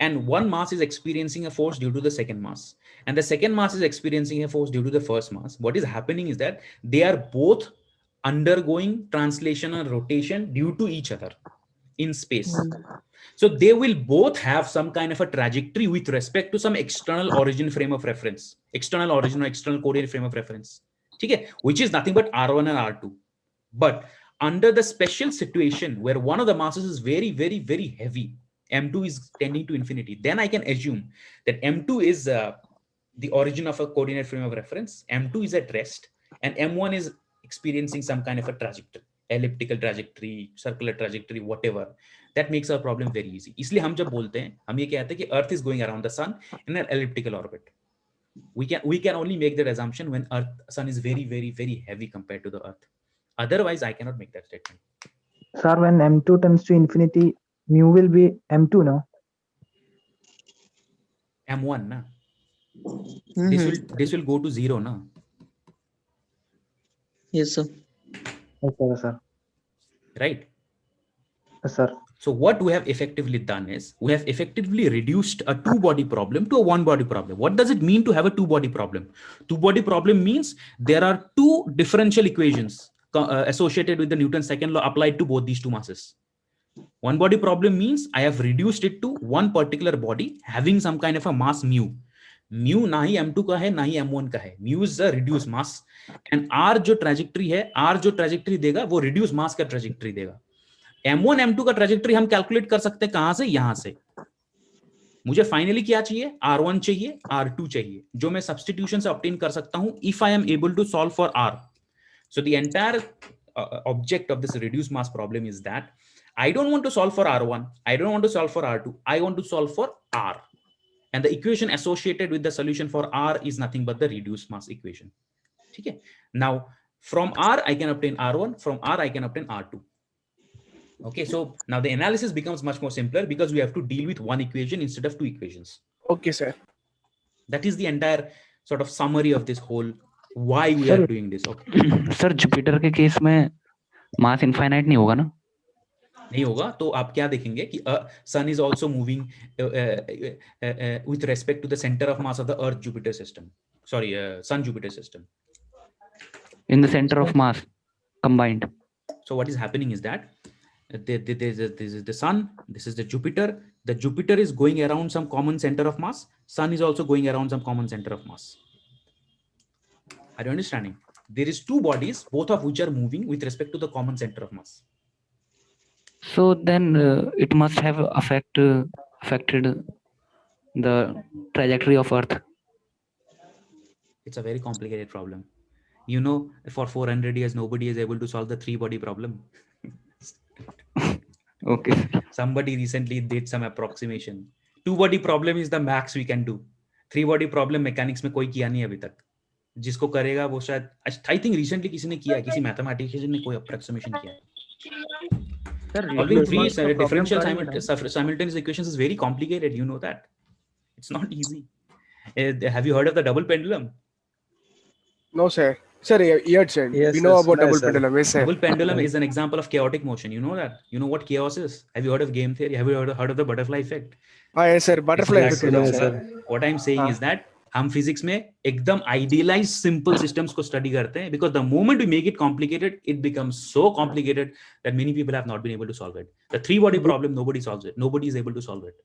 and one mass is experiencing a force due to the second mass and the second mass is experiencing a force due to the first mass, what is happening is that they are both undergoing translation and rotation due to each other in space. So they will both have some kind of a trajectory with respect to some external origin frame of reference, external origin or external coordinate frame of reference, okay, which is nothing but R1 and R2. But under the special situation where one of the masses is very very very heavy, m2 is tending to infinity, then I can assume that m2 is the origin of a coordinate frame of reference, m2 is at rest, and m1 is experiencing some kind of a trajectory, elliptical trajectory, circular trajectory, whatever. That makes our problem very easy. इसलिए हम जब बोलते हैं, हम ये कहते हैं कि earth is going around the sun in an elliptical orbit. We can only make that assumption when sun is very very very heavy compared to the earth. Otherwise, I cannot make that statement. Sir, when m2 tends to infinity, mu will be m2 now. M1 na. This will go to 0 na. Yes, sir. Okay, sir. Right. Yes, sir. So what we have effectively done is we have effectively reduced a two-body problem to a one-body problem. What does it mean to have a two-body problem? Two-body problem means there are two differential equations associated with the Newton's second law applied to both these two masses. One body problem means I have reduced it to one particular body having some kind of a mass mu. Mu ना ही m2 का है ना ही m1 का है. Mu is a reduced mass and r जो trajectory है, r जो trajectory देगा वो reduced mass का trajectory देगा. m1 m2 का trajectory हम calculate कर सकते हैं कहां से? यहां से. मुझे फाइनली क्या चाहिए? R1 चाहिए, R2 चाहिए, जो मैं सब्स्टिट्यूशन से ऑब्टेन कर सकता हूं if I am able to solve for R. So the entire object of this reduced mass problem is that I don't want to solve for R1, I don't want to solve for R2, I want to solve for R. and the equation associated with the solution for R is nothing but the reduced mass equation. Okay. Now from R I can obtain R1, from R I can obtain R2. Okay, so now the analysis becomes much more simpler because we have to deal with one equation instead of two equations. Okay, sir. That is the entire sort of summary of this whole why we are doing this. Okay. Sir Jupiter के case में मास infinite नहीं होगा ना? नहीं होगा, तो आप क्या देखेंगे कि sun is also moving with respect to the centre of mass of the earth Jupiter system, sorry sun Jupiter system, in the center of mass combined. So what is happening is that this is the sun, this is the Jupiter. The Jupiter is going around some common center of mass. Sun is also going around some common center of mass. Are you understanding? There is two bodies, both of which are moving with respect to the common center of mass. So then it must have affected the trajectory of Earth. It's a very complicated problem. You know, for 400 years, nobody is able to solve the three-body problem. Okay. Somebody recently did some approximation. Two-body problem is the max we can do. Three-body problem mechanics में कोई किया नहीं अभी तक. जिसको करेगा वो शायद, I think recently किसी ने किया, किसी mathematician ने कोई approximation किया. Solving three differential simultaneous equations is very complicated. You know that. It's not easy. Have you heard of the double pendulum? No, sir. Sir, yes, sir. We know about double pendulum. Yes, sir. Double pendulum is an example of chaotic motion. You know that. You know what chaos is. Have you heard of game theory? Have you heard of the butterfly effect? Yes, sir. Butterfly effect. What I'm saying is that हम physics में एकदम idealized simple systems को study करते हैं, because the moment we make it complicated, it becomes so complicated that many people have not been able to solve it. The three-body problem, nobody solves it. Nobody is able to solve it.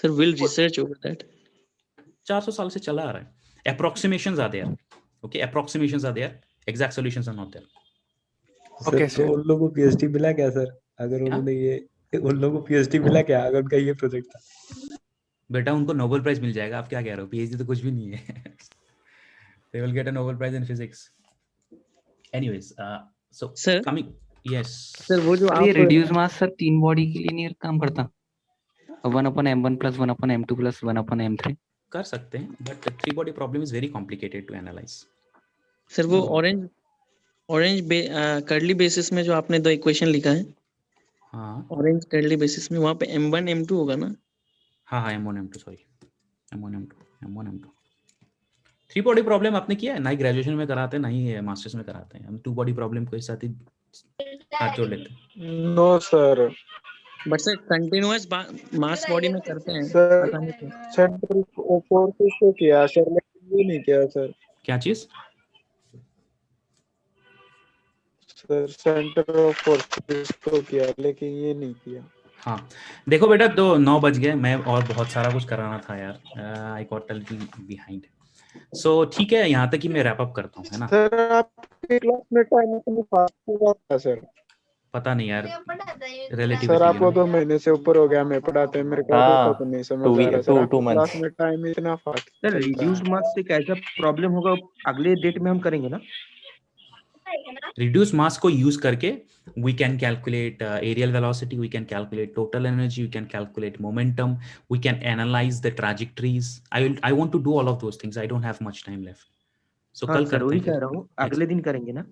Sir, will research over that. 400 साल से चला आ रहा है. Approximations are there. Okay, approximations are there. Exact solutions are not there. Okay, sir, उन लोगों को PhD मिला क्या सर? अगर उन्होंने ये उन लोगों को PhD मिला क्या अगर उनका ये प्रोजेक्ट था? बेटा उनको नोबेल प्राइज मिल जाएगा. आप क्या कह रहे हो? PhD तो कुछ भी नहीं है. They will get a Nobel Prize in physics. Anyways, so sir, coming, yes. Sir, वो जो ये reduced mass सर तीन बॉडी के लिए नहीं काम करता? 1/m1 plus 1/m2 plus 1/m3 कर सकते हैं, but the three body problem is very complicated to analyze. Sir वो ऑरेंज कर्ली बेसिस में जो आपने दो इक्वेशन लिखा है, हाँ, ऑरेंज कर्ली बेसिस में वहाँ पे m1 m2 होगा ना? हाँ, m1 m2 sorry, m1 m2 three body problem आपने किया है ना? ही ग्रेजुएशन में कराते हैं ना ही मास्टर्स में कराते हैं. हम टू बॉडी प्रॉब्लम को एक साथ ही हाथ जोड़ लेते हैं. No sir, but sir continuous mass body में करते हैं सर. पता नहीं क्यों. सेंटर ऑफ फोर्सेस को किया सर, लेकिन ये नहीं किया सर. क्या चीज? सर सेंटर ऑफ फोर्सेस को किया लेकिन ये नहीं किया. हाँ, देखो बेटा, तो 9 बज गए. मैं और बहुत सारा कुछ कराना था यार. I got a little behind. So ठीक है, यहाँ तक ही मैं रैप अप करता हूँ, है ना? सर आपके क्लास में टाइम इतनी फास्ट हुआ था सर? पता नहीं यार, रिलेटिव. सर आपको 2 महीने से ऊपर हो गया मैं पढ़ाते हैं, मेरे को तो नहीं समझ आ रहा सर. क्लास में टाइम इतना फास्ट. सर रिड्यूस्ड मास से कैसा प्रॉब्लम होगा अगले डेट में हम करेंगे ना? रिड्यूस मास को यूज करके we can calculate aerial velocity, we can calculate total energy, we can calculate momentum, we can analyze the trajectories. I want to do all of those things. I don't have much time left. So कल sir वही करते कह रहा हूँ, अगले दिन करेंगे ना?